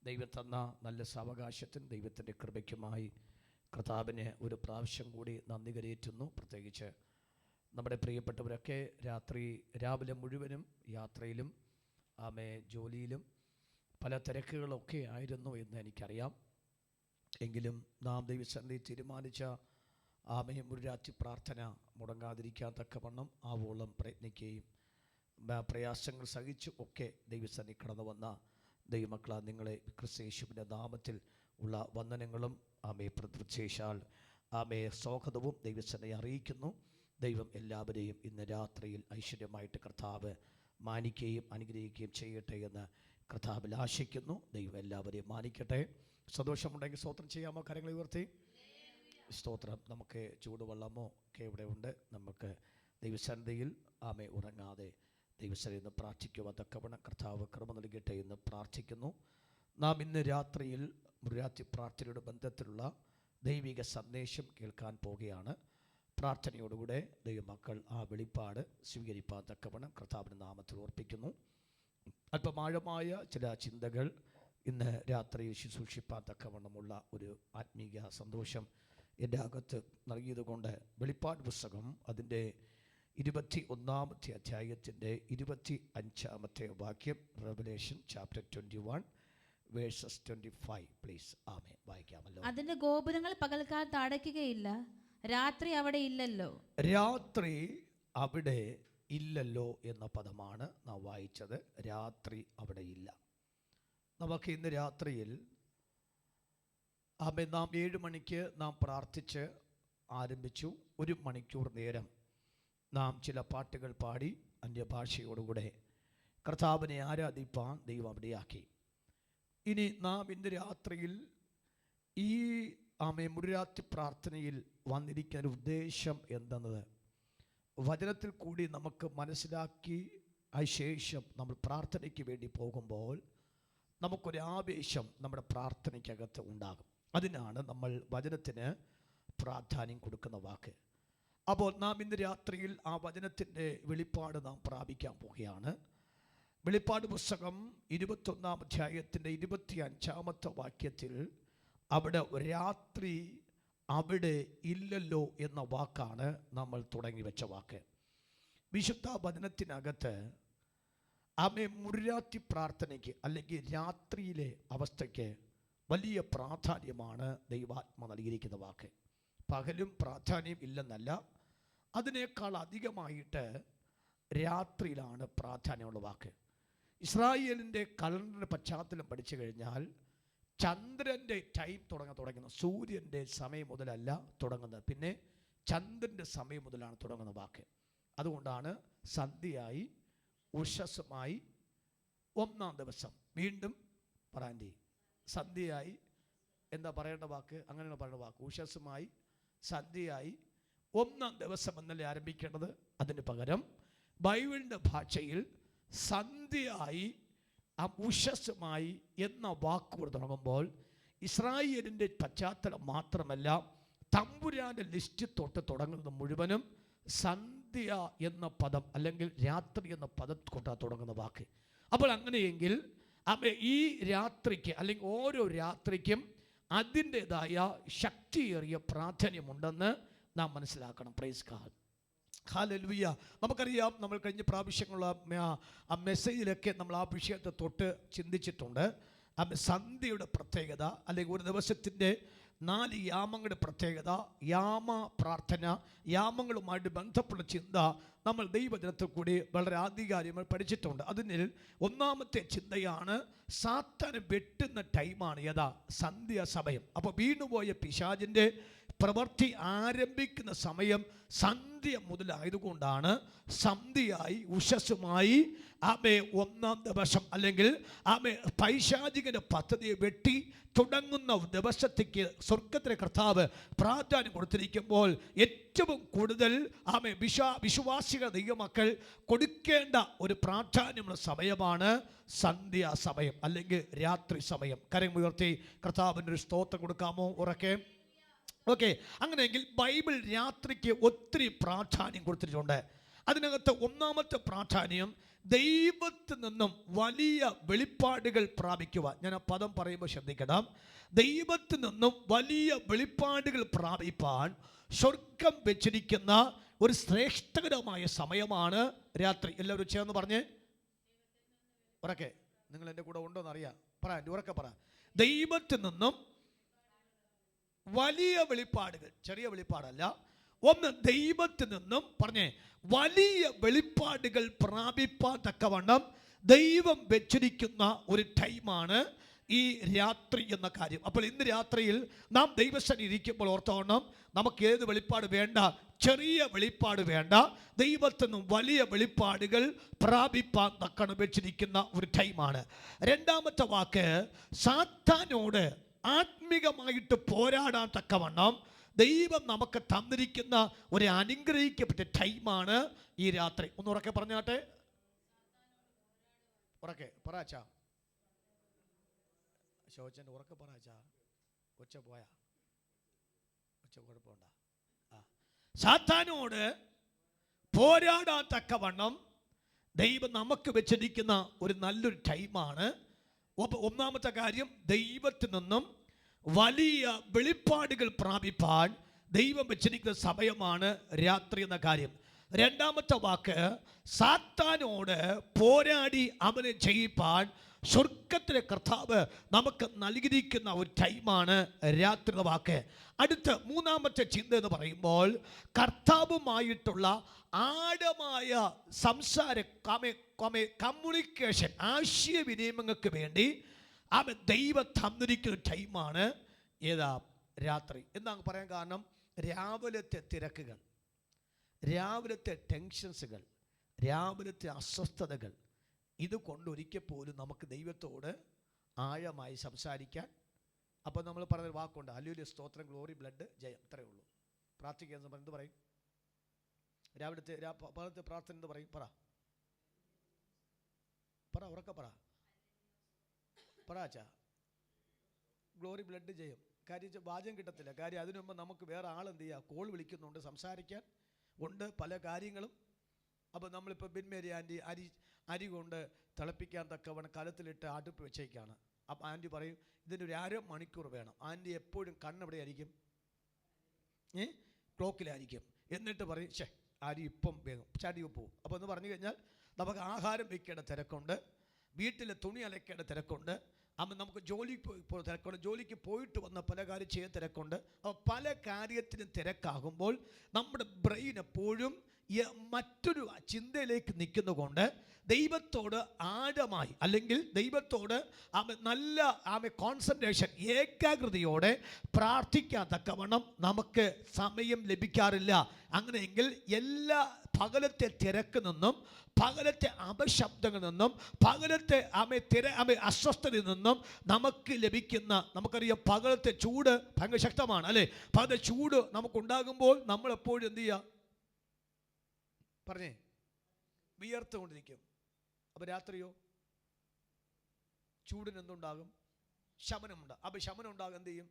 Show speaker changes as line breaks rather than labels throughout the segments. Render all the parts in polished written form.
ദൈവം തന്ന നല്ല സാവകാശത്തിന് ദൈവത്തിൻ്റെ കൃപയ്ക്കുമായി കർത്താവിന് ഒരു പ്രാവശ്യം കൂടി നന്ദി കരയേറ്റുന്നു. പ്രത്യേകിച്ച് നമ്മുടെ പ്രിയപ്പെട്ടവരൊക്കെ രാവിലെ മുഴുവനും യാത്രയിലും ജോലിയിലും പല തിരക്കുകളൊക്കെ ആയിരുന്നു എന്ന് എനിക്കറിയാം. എങ്കിലും നാം ദൈവസന്നിധി തീരുമാനിച്ച ഒരു രാത്രി പ്രാർത്ഥന മുടങ്ങാതിരിക്കാൻ തക്കവണ്ണം ആവോളം പ്രയത്നിക്കുകയും പ്രയാസങ്ങൾ സഹിച്ചും ഒക്കെ ദൈവസന്നിധി കടന്നു വന്ന ദൈവമക്കളാ, നിങ്ങളെ ക്രിസ്തുയേശുവിൻ്റെ നാമത്തിൽ ഉള്ള വന്ദനങ്ങളും പ്രത്യേകിച്ചാൽ സ്വാഗതവും ദൈവസന്നിധി അറിയിക്കുന്നു. ദൈവം എല്ലാവരെയും ഇന്ന് രാത്രിയിൽ ഐശ്വര്യമായിട്ട് കർത്താവ് മാനിക്കുകയും അനുഗ്രഹിക്കുകയും ചെയ്യട്ടെ എന്ന് കർത്താവിൽ ആശിക്കുന്നു. ദൈവം എല്ലാവരെയും മാനിക്കട്ടെ. സന്തോഷമുണ്ടെങ്കിൽ സ്തോത്രം ചെയ്യാമോ? കരങ്ങൾ ഉയർത്തി സ്തോത്രം. നമുക്ക് ചൂടുവെള്ളമോ ഒക്കെ ഇവിടെ ഉണ്ട്. നമുക്ക് ദൈവസന്നിധിയിൽ ഉറങ്ങാതെ ദൈവസന്നിധിയിൽ നിന്ന് പ്രാർത്ഥിക്കുവാൻ തക്കവണ്ണം കർത്താവ് കൃപ നൽകട്ടെ എന്ന് പ്രാർത്ഥിക്കുന്നു. നാം ഇന്ന് രാത്രിയിൽ രാത്രി പ്രാർത്ഥനയുടെ ബന്ധത്തിലുള്ള ദൈവിക സന്ദേശം കേൾക്കാൻ പോവുകയാണ്. പ്രാർത്ഥനയോടുകൂടെ ദൈവമക്കൾ വെളിപ്പാട് സ്വീകരിപ്പാൻ തക്കവണ്ണം കർത്താവിൻ്റെ നാമത്തിൽ ഓർപ്പിക്കുന്നു. അല്പം ആഴമായ ചില ചിന്തകൾ ഇന്ന് രാത്രിയിൽ ശുശ്രൂഷിപ്പാൻ തക്കവണ്ണമുള്ള ഒരു ആത്മീയ സന്തോഷം എൻ്റെ അകത്ത് നൽകിയതുകൊണ്ട് വെളിപ്പാട് പുസ്തകം അതിൻ്റെ 21-ാമത്തെ അധ്യായത്തിൻ്റെ 25-ാമത്തെ വാക്യം, റെവലേഷൻ ചാപ്റ്റർ 21 വേഴ്സസ് 25 പ്ലീസ്. ആമേൻ. വായിക്കാമല്ലോ.
അതിന്റെ ഗോപുരങ്ങൾ പകൽക്കാലത്ത് അടയ്ക്കുകയില്ല, രാത്രി അവിടെ ഇല്ലല്ലോ.
രാത്രി അവിടെ ഇല്ലല്ലോ എന്ന പദമാണ് നാം വായിച്ചത്. രാത്രി അവിടെ ഇല്ല. നമുക്ക് ഇന്ന് രാത്രിയിൽ നാം 7 മണിക്ക് നാം പ്രാർത്ഥിച്ച് ആരംഭിച്ചു. 1 മണിക്കൂർ നേരം നാം ചില പാട്ടുകൾ പാടി അന്യഭാഷയോടുകൂടെ കർത്താവിനെ ആരാധിപ്പാൻ ദൈവം അവിടെയാക്കി. ഇനി നാം ഇന്ന് രാത്രിയിൽ ഈ മുഴുരാത്രി പ്രാർത്ഥനയിൽ വന്നിരിക്കുന്ന ഉദ്ദേശം എന്തെന്നത് വചനത്തിൽ കൂടി നമുക്ക് മനസ്സിലാക്കി ശേഷം നമ്മൾ പ്രാർത്ഥനയ്ക്ക് വേണ്ടി പോകുമ്പോൾ നമുക്കൊരു ആവേശം നമ്മുടെ പ്രാർത്ഥനയ്ക്കകത്ത് ഉണ്ടാകും. അതിനാണ് നമ്മൾ വചനത്തിന് പ്രാധാന്യം കൊടുക്കുന്ന വാക്ക്. അപ്പോൾ നാം ഇന്ന് രാത്രിയിൽ ആ വചനത്തിൻ്റെ വെളിപ്പാട് നാം പ്രാപിക്കാൻ പോവുകയാണ്. വെളിപ്പാട് പുസ്തകം 21-ാം അധ്യായത്തിൻ്റെ 25-ാമത്തെ വാക്യത്തിൽ അവിടെ രാത്രി അവിടെ ഇല്ലല്ലോ എന്ന വാക്കാണ് നമ്മൾ തുടങ്ങി വെച്ച വാക്ക്. വിശുദ്ധ വചനത്തിനകത്ത് മുഴുരാത്രി പ്രാർത്ഥനയ്ക്ക് അല്ലെങ്കിൽ രാത്രിയിലെ അവസ്ഥയ്ക്ക് വലിയ പ്രാധാന്യമാണ് ദൈവാത്മ നൽകിയിരിക്കുന്ന വാക്ക്. പകലും പ്രാധാന്യം ഇല്ലെന്നല്ല, അതിനേക്കാൾ അധികമായിട്ട് രാത്രിയിലാണ് പ്രാധാന്യമുള്ള വാക്ക്. ഇസ്രായേലിൻ്റെ കലണ്ടറിൻ്റെ പശ്ചാത്തലം പഠിച്ചു കഴിഞ്ഞാൽ ചന്ദ്രൻ്റെ ടൈം തുടങ്ങുന്ന സൂര്യൻ്റെ സമയം മുതലല്ല തുടങ്ങുന്നത്, പിന്നെ ചന്ദ്രൻ്റെ സമയം മുതലാണ് തുടങ്ങുന്ന വാക്ക്. അതുകൊണ്ടാണ് സന്ധ്യയായി ഉഷസ്സുമായി 1-ാം ദിവസം വീണ്ടും പറയാൻ്റെ സന്ധ്യയായി എന്താ പറയേണ്ട വാക്ക്, അങ്ങനെയാണ് പറയേണ്ട വാക്ക്. ഉഷസ്സുമായി സന്ധ്യയായി 1-ാം ദിവസം എന്നല്ലേ ആരംഭിക്കേണ്ടത്. അതിന് പകരം ബൈബിളിൻ്റെ ഭാഷയിൽ സന്ധ്യയായി ഉഷസ്സുമായി എന്ന വാക്കുകൾ തുടങ്ങുമ്പോൾ ഇസ്രായേലിൻ്റെ പശ്ചാത്തലം മാത്രമല്ല, തമ്പുരാൻ്റെ ലിസ്റ്റ് തൊട്ട് തുടങ്ങുന്നത് മുഴുവനും സന്ധ്യ എന്ന പദം അല്ലെങ്കിൽ രാത്രി എന്ന പദം കൊണ്ടാണ് തുടങ്ങുന്ന വാക്ക്. അപ്പോൾ അങ്ങനെയെങ്കിൽ ഈ രാത്രിക്ക് അല്ലെങ്കിൽ ഓരോ രാത്രിക്കും അതിൻ്റെതായ ശക്തിയേറിയ പ്രാധാന്യമുണ്ടെന്ന് നാം മനസ്സിലാക്കണം. Praise God, hallelujah. നമുക്കറിയാം, നമ്മൾ കഴിഞ്ഞ പ്രാവശ്യങ്ങളുള്ള മെസ്സേജിലൊക്കെ നമ്മൾ ആ വിഷയത്തെ തൊട്ട് ചിന്തിച്ചിട്ടുണ്ട്. സന്ധ്യയുടെ പ്രത്യേകത അല്ലെങ്കിൽ ഒരു ദിവസത്തിൻ്റെ 4 യാമങ്ങളുടെ പ്രത്യേകത, യാമ പ്രാർത്ഥന, യാമങ്ങളുമായിട്ട് ബന്ധപ്പെട്ട ചിന്ത നമ്മൾ ദൈവവചനത്തിൽ കൂടി വളരെ ആധികാരികമായി പഠിച്ചിട്ടുണ്ട്. അതിൽ 1-ാമത്തെ ചിന്തയാണ് സാത്താനെ വെട്ടുന്ന ടൈമാണ് ഏതാ? സന്ധ്യാസമയം. അപ്പോൾ വീണുപോയ പിശാചിൻ്റെ പ്രവൃത്തി ആരംഭിക്കുന്ന സമയം സന്ധ്യ മുതലായതുകൊണ്ടാണ് സന്ധ്യയായി ഉഷസ്സുമായി 1-ാം ദിവസം അല്ലെങ്കിൽ പൈശാചികന്റെ പദ്ധതിയെ വെട്ടി തുടങ്ങുന്ന ദിവസത്തേക്ക് സ്വർഗത്തിലെ കർത്താവ് പ്രാധാന്യം കൊടുത്തിരിക്കുമ്പോൾ ഏറ്റവും കൂടുതൽ വിശ്വാസികൾ ദൈവമക്കൾ കൊടുക്കേണ്ട ഒരു പ്രാധാന്യമുള്ള സമയമാണ് സന്ധ്യാസമയം അല്ലെങ്കിൽ രാത്രി സമയം. കരമുയർത്തി കർത്താവിന് ഒരു സ്തോത്രം കൊടുക്കാമോ? ഉറക്കെ. ഓക്കെ, അങ്ങനെയെങ്കിൽ ബൈബിൾ രാത്രിക്ക് ഒത്തിരി പ്രാധാന്യം കൊടുത്തിട്ടുണ്ട്. അതിനകത്ത് 1-ാമത്തെ പ്രാധാന്യം ദൈവത്തിൽ നിന്നും വലിയ വെളിപ്പാടുകൾ പ്രാപിക്കുവാൻ. ഞാൻ ആ പദം പറയുമ്പോൾ ശ്രദ്ധിക്കണം. ദൈവത്തിൽ നിന്നും വലിയ വെളിപ്പാടുകൾ പ്രാപിപ്പാൻ സ്വർഗം വെച്ചിരിക്കുന്ന ഒരു ശ്രേഷ്ഠകരമായ സമയമാണ് രാത്രി. എല്ലാവരും ചേർന്ന് പറഞ്ഞേ ഉറക്കെ. നിങ്ങൾ എൻ്റെ കൂടെ ഉണ്ടോ എന്നറിയാം. പറ, ഉറക്കെ പറ. ദൈവത്തിൽ നിന്നും വലിയ വെളിപ്പാടുകൾ, ചെറിയ വെളിപ്പാടല്ല. ഒന്ന്, ദൈവത്തിൽ നിന്നും പറഞ്ഞേ വലിയ വെളിപ്പാടുകൾ പ്രാപിപ്പാൻ തക്കവണ്ണം ദൈവം വെച്ചിരിക്കുന്ന ഒരു ടൈമാണ് ഈ രാത്രി എന്ന കാര്യം. അപ്പോൾ ഇന്ന് രാത്രിയിൽ നാം ദൈവസന്നിധിയിൽ ഇരിക്കുമ്പോൾ ഓർത്തോണം, നമുക്ക് ഏത് വെളിപ്പാട് വേണ്ട, ചെറിയ വെളിപ്പാട് വേണ്ട, ദൈവത്തിൽ നിന്നും വലിയ വെളിപ്പാടുകൾ പ്രാപിപ്പാൻ തക്കണം വെച്ചിരിക്കുന്ന ഒരു ടൈമാണ്. രണ്ടാമത്തെ വാക്ക്, സാത്താനോട് ആത്മീകമായിട്ട് പോരാടാൻ തക്കവണ്ണം ദൈവം നമുക്ക് തന്നിരിക്കുന്ന ഒരു അനുഗ്രഹിക്കപ്പെട്ട ടൈമാണ് ഈ രാത്രി. ഒന്ന് ഉറക്കെ പറഞ്ഞാട്ടെ, ഉറക്കെ പറയാച്ചാ. ശോചന്റെ ഉറക്കെ പറയാച്ചാ. ഒച്ച പോയാ, ഒച്ച കുഴപ്പമുണ്ടാ. സാത്താനോട് പോരാടാൻ തക്കവണ്ണം ദൈവം നമുക്ക് വെച്ചിരിക്കുന്ന ഒരു നല്ലൊരു ടൈമാണ്. ഒന്നാമത്തെ കാര്യം, ദൈവത്തിൽ നിന്നും വലിയ വെളിപ്പാടുകൾ പ്രാപിപ്പാൻ ദൈവം വെച്ചിരിക്കുന്ന സമയമാണ് രാത്രി എന്ന കാര്യം. രണ്ടാമത്തെ വാക്ക്, സാത്താനോട് പോരാടി അവനെ ജയിപ്പാൻ സ്വർഗത്തിലെ കർത്താവ് നമുക്ക് നൽകിയിരിക്കുന്ന ഒരു ടൈമാണ് രാത്രി എന്ന വാക്ക്. അടുത്ത മൂന്നാമത്തെ ചിന്ത എന്ന് പറയുമ്പോൾ, കർത്താവുമായിട്ടുള്ള ആഴമായ സംസാര കമ്മ്യൂണിക്കേഷൻ, ആശയവിനിമയങ്ങൾക്ക് വേണ്ടി അവൻ ദൈവം തന്നിരിക്കുന്ന ടൈമാണ് ഏതാ രാത്രി. എന്താ പറയാൻ കാരണം, രാവിലത്തെ തിരക്കുകൾ, രാവിലത്തെ ടെൻഷൻസുകൾ, രാവിലത്തെ അസ്വസ്ഥതകൾ, ഇതുകൊണ്ട് ഒരിക്കൽ പോലും നമുക്ക് ദൈവത്തോട് ആഴമായി സംസാരിക്കാൻ. അപ്പോൾ നമ്മൾ പറഞ്ഞൊരു വാക്കുണ്ട്, ഹല്ലേലൂയ, സ്തോത്രം, ഗ്ലോറി, ബ്ലഡ്, ജയം. ഇത്രയേ ഉള്ളൂ. പ്രാർത്ഥിക്കുക എന്ന് എന്ത് പറയും? രാവിലത്തെ പ്രാർത്ഥന എന്ത് പറയും? പറ ഉറക്കെ പറയാച്ചാ. ഗ്ലോറി, ബ്ലഡ്, ജയം. കാര്യം വാചകം കിട്ടത്തില്ല. കാര്യം അതിനു മുമ്പ് നമുക്ക് വേറെ ആളെന്ത് ചെയ്യുക, കോൾ വിളിക്കുന്നുണ്ട്, സംസാരിക്കാൻ ഉണ്ട് പല കാര്യങ്ങളും. അപ്പോൾ നമ്മളിപ്പോൾ ബിൻമേരി ആൻറ്റി അരി കൊണ്ട് തിളപ്പിക്കാൻ തക്കവണ്ണം കലത്തിലിട്ട് അടുപ്പ് വെച്ചേക്കാണ്. അപ്പോൾ ആൻറ്റി പറയും, ഇതിനൊരു അരമണിക്കൂർ വേണം. ആൻറ്റി എപ്പോഴും കണ്ണെവിടെ ആയിരിക്കും? ക്ലോക്കിലായിരിക്കും. എന്നിട്ട് പറയും, അരി ഇപ്പം വേഗം ചടിവ് പോവും. അപ്പോൾ എന്ന് പറഞ്ഞു കഴിഞ്ഞാൽ നമുക്ക് ആഹാരം വയ്ക്കേണ്ട തിരക്കുണ്ട്, വീട്ടിലെ തുണി അലക്കേണ്ട തിരക്കുണ്ട്, അപ്പം നമുക്ക് തിരക്കുണ്ട്, ജോലിക്ക് പോയിട്ട് വന്ന പല കാര്യം ചെയ്യാൻ തിരക്കുണ്ട്. അപ്പോൾ പല കാര്യത്തിനും തിരക്കാകുമ്പോൾ നമ്മുടെ ബ്രെയിൻ എപ്പോഴും മറ്റൊരു ചിന്തയിലേക്ക് നിൽക്കുന്നതുകൊണ്ട് ദൈവത്തോട് ആഴമായി, അല്ലെങ്കിൽ ദൈവത്തോട് നല്ല കോൺസെൻട്രേഷൻ, ഏകാഗ്രതയോടെ പ്രാർത്ഥിക്കാൻ തക്കവണ്ണം നമുക്ക് സമയം ലഭിക്കാറില്ല. അങ്ങനെയെങ്കിൽ എല്ലാ പകലത്തെ തിരക്ക് നിന്നും, പകലത്തെ അപശബ്ദങ്ങളിൽ നിന്നും, പകലത്തെ അസ്വസ്ഥതയിൽ നിന്നും നമുക്ക് ലഭിക്കുന്ന, നമുക്കറിയാം പകലത്തെ ചൂട് ഭയങ്കര ശക്തമാണ് അല്ലേ? പകലത്തെ ചൂട് നമുക്കുണ്ടാകുമ്പോൾ നമ്മളെപ്പോഴും എന്ത് ചെയ്യുക? പറഞ്ഞേ, വിയർത്തുകൊണ്ടിരിക്കും. അപ്പോൾ രാത്രിയോ ചൂടിന് എന്തുണ്ടാകും? ശമനമുണ്ടാകും. അപ്പോൾ ശമനം ഉണ്ടാകും, എന്ത് ചെയ്യും?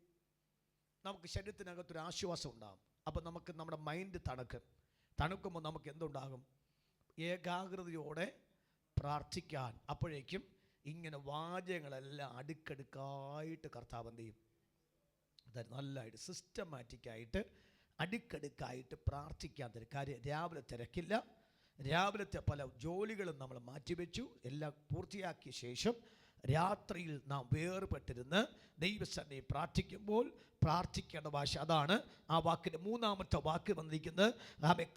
നമുക്ക് ശരീരത്തിനകത്തൊരു ആശ്വാസം ഉണ്ടാകും. അപ്പോൾ നമുക്ക് നമ്മുടെ മൈൻഡ് തണുക്കുമ്പോൾ നമുക്ക് എന്തുണ്ടാകും? ഏകാഗ്രതയോടെ പ്രാർത്ഥിക്കാൻ. അപ്പോഴേക്കും ഇങ്ങനെ വാചകങ്ങളെല്ലാം അടുക്കടുക്കായിട്ട് കർത്താവ് എന്ത് ചെയ്യും? അതായത് നല്ലതായിട്ട് സിസ്റ്റമാറ്റിക്കായിട്ട് അടുക്കടുക്കായിട്ട് പ്രാർത്ഥിക്കാൻ തരും. കാര്യം രാവിലെ തിരക്കില്ല, രാവിലത്തെ പല ജോലികളും നമ്മൾ മാറ്റിവെച്ചു, എല്ലാം പൂർത്തിയാക്കിയ ശേഷം രാത്രിയിൽ നാം വേർപെട്ടിരുന്ന് ദൈവസന്നിധിയിൽ പ്രാർത്ഥിക്കുമ്പോൾ പ്രാർത്ഥിക്കേണ്ട ഭാഷ അതാണ്. ആ വാക്കിൻ്റെ മൂന്നാമത്തെ വാക്ക് വന്നിരിക്കുന്നത്,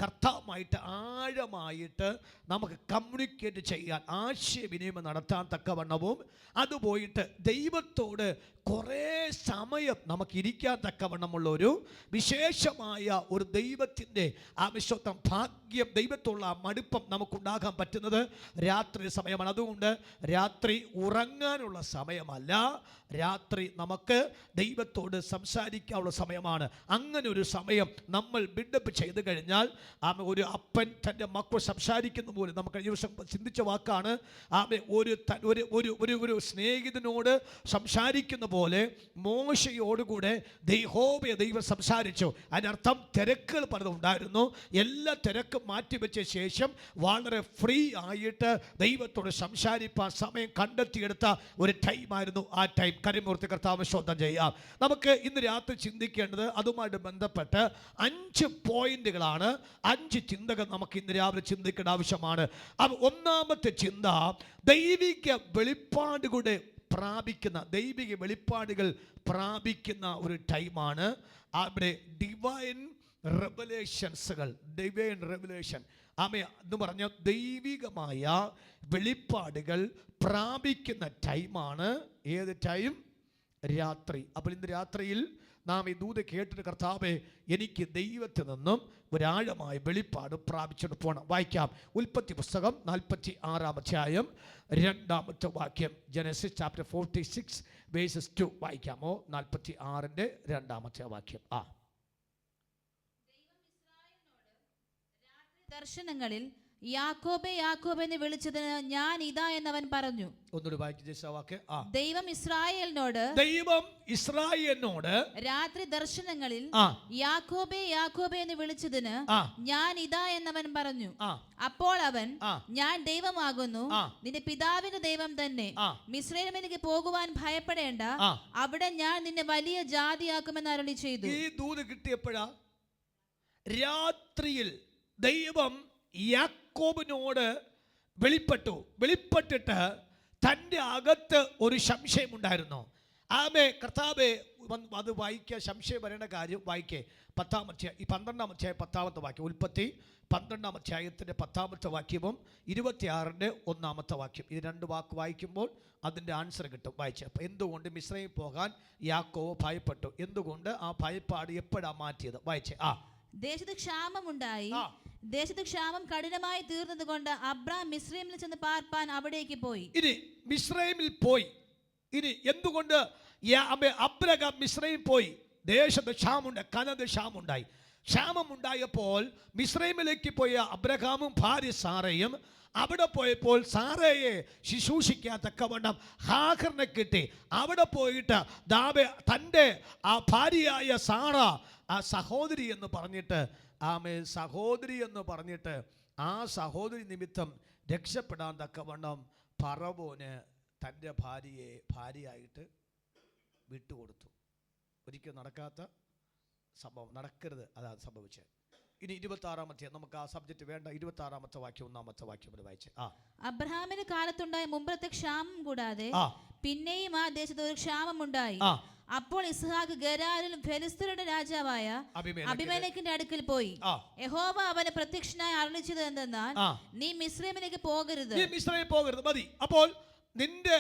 കർത്താവുമായിട്ട് ആഴമായിട്ട് നമുക്ക് കമ്മ്യൂണിക്കേറ്റ് ചെയ്യാൻ, ആശയവിനിമയം നടത്താൻ തക്കവണ്ണവും, അത് പോയിട്ട് ദൈവത്തോട് കുറേ സമയം നമുക്കിരിക്കാൻ തക്കവണ്ണമുള്ള ഒരു വിശേഷമായ ഒരു ദൈവത്തിൻ്റെ വിശ്വത്വം, ഭാഗ്യം, ദൈവത്തോടുള്ള മടുപ്പം നമുക്കുണ്ടാകാൻ പറ്റുന്നത് രാത്രി സമയമാണ്. അതുകൊണ്ട് രാത്രി ഉറങ്ങാനുള്ള സമയമല്ല, രാത്രി നമുക്ക് ദൈവത്തോട് സംസാരിക്കാനുള്ള സമയമാണ്. അങ്ങനെ ഒരു സമയം നമ്മൾ ബിൽഡപ്പ് ചെയ്ത് കഴിഞ്ഞാൽ ഒരു അപ്പൻ തൻ്റെ മക്കൾ സംസാരിക്കുന്ന പോലെ, നമുക്ക് കഴിഞ്ഞ ദിവസം ചിന്തിച്ച വാക്കാണ്, ഒരു സ്നേഹിതനോട് സംസാരിക്കുന്ന പോലെ മോശയോടുകൂടെ ദൈവം സംസാരിച്ചു. അതിനർത്ഥം തിരക്കുകൾ പലതും ഉണ്ടായിരുന്നു. എല്ലാ തിരക്കും മാറ്റിവെച്ച ശേഷം വളരെ ഫ്രീ ആയിട്ട് ദൈവത്തോട് സംസാരിപ്പാൻ സമയം കണ്ടെത്തിയെടുത്ത ഒരു ടൈമായിരുന്നു ആ ടൈം. കരിമൂർത്തി കർത്താവ് ശോധന ചെയ്യാം. നമുക്ക് ഇന്ന് രാത്രി ചിന്തിക്കേണ്ടത് അതുമായിട്ട് ബന്ധപ്പെട്ട് 5 പോയിന്റുകളാണ്, 5 ചിന്തകൾ നമുക്ക് ഇന്ന് രാവിലെ ചിന്തിക്കേണ്ട ആവശ്യമാണ്. ഒന്നാമത്തെ ചിന്ത, ദൈവിക വെളിപ്പാടുകളുടെ ദൈവിക വെളിപ്പാടുകൾ പ്രാപിക്കുന്ന ഒരു ടൈമാണ്. അവിടെ ഡിവൈൻ റെവലേഷൻസുകൾ, ഡിവൈൻ റെവലേഷൻ എന്ന് പറഞ്ഞ ദൈവികമായ വെളിപ്പാടുകൾ പ്രാപിക്കുന്ന ടൈമാണ്. ഏത് ടൈം? രാത്രി. അപ്പോൾ ഇന്ന് രാത്രിയിൽ നാം ഈ ദൂത് കേട്ടിട്ട്, കർത്താവേ എനിക്ക് ദൈവത്തിൽ നിന്നും ഒരാഴമായ വെളിപ്പാട് പ്രാപിച്ചിട്ട് പോകണം. വായിക്കാം. ഉൽപ്പത്തി പുസ്തകം 46-ാം അധ്യായം 2-ാമത്തെ വാക്യം. Genesis chapter 46 versus 2 വായിക്കാമോ? 46-ന്റെ 2-ാമത്തെ വാക്യം.
ദർശനങ്ങളിൽ യാക്കോബേ യാക്കോബേ എന്ന് വിളിച്ചതിന് ഞാൻ ഇതാ എന്നവൻ പറഞ്ഞു.
ഒന്നുകൂടി വായിക്ക്.
ദൈവം ഇസ്രായേലിനോട് രാത്രി ദർശനങ്ങളിൽ യാക്കോബേ യാക്കോബേ എന്ന് വിളിച്ചതിന് ഞാൻ ഇതാ എന്നവൻ പറഞ്ഞു. അപ്പോൾ അവൻ, ഞാൻ ദൈവമാകുന്നു, നിന്റെ പിതാവിന്റെ ദൈവം തന്നെ. മിസ്രയീമിലേക്ക് പോകുവാൻ ഭയപ്പെടേണ്ട, അവിടെ ഞാൻ നിന്നെ വലിയ ജാതിയാക്കുമെന്ന് അരുളി ചെയ്തു.
ഈ ദൂത് കിട്ടിയപ്പോഴാ രാത്രിയിൽ ദൈവം യാക്കോബിനോട് വെളിപ്പെട്ടിട്ട് തൻ്റെ അകത്ത് ഒരു സംശയമുണ്ടായിരുന്നു. കർത്താവേ, അത് വായിക്കുക. സംശയം വരേണ്ട കാര്യം വായിക്കേ. 12-ാം അധ്യായം 10-ാമത്തെ വാക്യം. ഉൽപ്പത്തി 12-ാം അധ്യായത്തിൻ്റെ 10-ാമത്തെ വാക്യവും 26-ന്റെ 1-ാമത്തെ വാക്യം. ഇത് 2 വാക്ക് വായിക്കുമ്പോൾ അതിൻ്റെ ആൻസർ കിട്ടും. വായിച്ച്. അപ്പോൾ എന്തുകൊണ്ട് മിസ്രയീമിൽ പോകാൻ യാക്കോബ് ഭയപ്പെട്ടു? എന്തുകൊണ്ട് ആ ഭയപ്പാട് എപ്പോഴാണ് മാറ്റിയത്? വായിച്ചേ.
ദേശത്ത് ക്ഷാമമുണ്ടായി. ദേശത്ത് ക്ഷാമം കഠിനമായി തീർന്നത് കൊണ്ട് അബ്രാം മിസ്രയീമിൽ ചെന്ന് പാർപ്പാൻ അവിടേക്ക് പോയി.
ഇനി മിസ്രയീമിൽ പോയി. ഇനി എന്തുകൊണ്ട് അബ്രഹാം മിസ്രയീമിൽ പോയി? ദേശത്ത് ക്ഷാമമുണ്ടായി, കനത്ത ക്ഷാമമുണ്ടായി. ക്ഷാമമുണ്ടായപ്പോൾ മിസ്രയീമിലേക്ക് പോയ അബ്രഹാമും ഭാര്യ സാറയും അവിടെ പോയപ്പോൾ സാറയെ ശുശ്രൂഷിക്കാത്തക്കവണ്ണം ഹാഗറിനെ കിട്ടി. അവിടെ പോയിട്ട് തൻ്റെ ആ ഭാര്യയായ സാറ, ആ സഹോദരി എന്ന് പറഞ്ഞിട്ട് ആ സഹോദരി നിമിത്തം രക്ഷപ്പെടാൻ തക്കവണ്ണം ഫറവോന് തൻ്റെ ഭാര്യയെ ഭാര്യയായിട്ട് വിട്ടുകൊടുത്തു. ഒരിക്കലും നടക്കാത്ത സംഭവം, നടക്കരുത്, അതാണ് സംഭവിച്ചത്. ഇനി 26-ാമത്തെ, നമുക്ക് ആ സബ്ജക്റ്റ് വേണ്ട. 26-ാമത്തെ വാക്യം 1-ാമത്തെ വാക്യം വായിച്ചേ.
അബ്രഹാമിന്റെ കാലത്തുണ്ടായ മുമ്പത്തെ ക്ഷാമം കൂടാതെ പിന്നെയും ആ ദേശത്ത് ഒരു ക്ഷാമമുണ്ടായി. അപ്പോൾ ഇസ്ഹാക്ക് ഗെരാരിലും ഫെലിസ്ത്യരുടെ രാജാവായ അബിമേലെക്കിന്റെ അടുക്കൽ പോയി. യഹോവ അവന് പ്രത്യക്ഷനായി അരുളിച്ചത് എന്തെന്നാൽ, നീ മിസ്രയീമിലേക്ക് പോകരുത്.
മതി. അപ്പോൾ നിന്റെ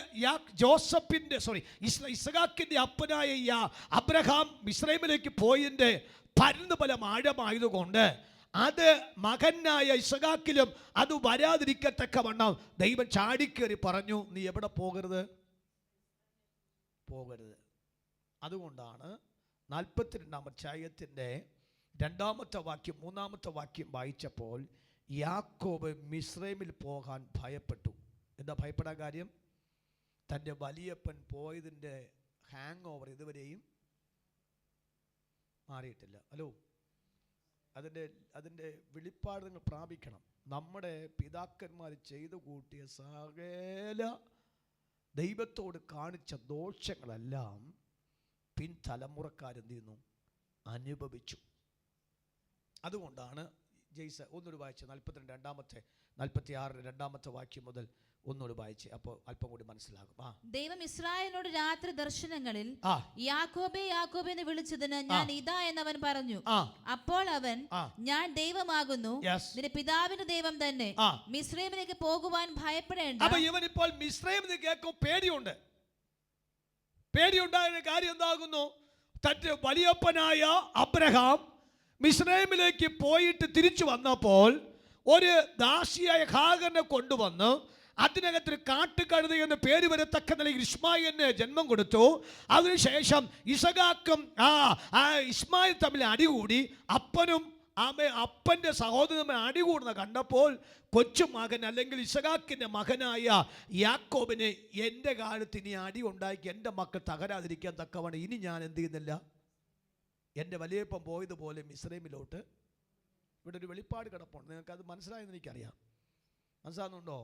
ഇസ്ഹാക്കിന്റെ അപ്പനായ അബ്രഹാം മിസ്രയീമിലേക്ക് പോയതിന്റെ പരിണതഫലം ആഴമായതുകൊണ്ട് അത് മകനായ ഇസ്ഹാക്കിലും അത് വരാതിരിക്കത്തക്കവണ്ണം ദൈവം ചാടിക്കേറി പറഞ്ഞു, നീ എവിടെ പോകരുത്? അതുകൊണ്ടാണ് 42-ാം അധ്യായത്തിൻ്റെ 2-ാമത്തെ വാക്യം 3-ാമത്തെ വാക്യം വായിച്ചപ്പോൾ യാക്കോബ് മിസ്രയീമിൽ പോകാൻ ഭയപ്പെട്ടു. എന്താ ഭയപ്പെടാൻ കാര്യം? തൻ്റെ വലിയപ്പൻ പോയതിൻ്റെ ഹാങ് ഓവർ ഇതുവരെയും മാറിയിട്ടില്ല. ഹലോ, അതിൻ്റെ വെളിപ്പാട് നിങ്ങൾ പ്രാപിക്കണം. നമ്മുടെ പിതാക്കന്മാർ ചെയ്തു കൂട്ടിയ സകല ദൈവത്തോട് കാണിച്ച ദോഷങ്ങളെല്ലാം പിൻതലമുറക്കാരെന്ത് ചെയ്യുന്നു? അനുഭവിച്ചു. അതുകൊണ്ടാണ് ഒന്നുകൂടി വായിച്ച് 42-ാമത്തെ 46-ന്റെ വാക്യം മുതൽ ഒന്നുകൂടി വായിച്ച്. അപ്പോൾ അല്പം കൂടി മനസ്സിലാകും.
ദൈവം ഇസ്രായേലിനോട് രാത്രി ദർശനങ്ങളിൽ യാക്കോബേ യാക്കോബേ എന്ന് വിളിച്ചതിന് ഞാൻ ഇതാ എന്നവൻ പറഞ്ഞു. അപ്പോൾ അവൻ, ഞാൻ ദൈവമാകുന്നു, നിന്റെ പിതാവിന്റെ ദൈവം തന്നെ. മിസ്രയീമിലേക്ക് പോകുവാൻ ഭയപ്പെടേണ്ട.
അപ്പൊ ഇവനിപ്പോൾ മിസ്രയീമിന് കേൾക്കും പേടിയുണ്ടായ കാര്യം എന്താകുന്നു? തന്റെ വലിയപ്പനായ അബ്രഹാം മിസ്രയീമിലേക്ക് പോയിട്ട് തിരിച്ചു വന്നപ്പോൾ ഒരു ദാസിയായ ഹാഗറിനെ കൊണ്ടുവന്ന് അതിനകത്തൊരു കാട്ടുകഴുത എന്ന് പേര് വരത്തക്ക നിലയിൽ ഇസ്മായിലിന് ജന്മം കൊടുത്തു. അതിനുശേഷം ഇസഹാക്കും ഇസ്മായിൽ തമ്മിൽ അടികൂടി. അപ്പൻ്റെ സഹോദരൻ തമ്മിൽ അടികൂടുന്ന കണ്ടപ്പോൾ കൊച്ചുമകൻ അല്ലെങ്കിൽ ഇസഹാക്കിൻ്റെ മകനായ യാക്കോബിന് എൻ്റെ കാലത്ത് ഇനി അടി ഉണ്ടാക്കി എൻ്റെ മക്കൾ തകരാതിരിക്കാൻ തക്കവണ്ണം ഇനി ഞാൻ എന്ത് ചെയ്യുന്നില്ല, എൻ്റെ വലിയപ്പം പോയതുപോലെ മിസ്രൈമിലോട്ട്. ഇവിടെ ഒരു വെളിപ്പാട് കിടപ്പുണ്ട്, നിങ്ങൾക്കത് മനസ്സിലായെന്ന് എനിക്കറിയാം. മനസ്സിലാകുന്നുണ്ടോ?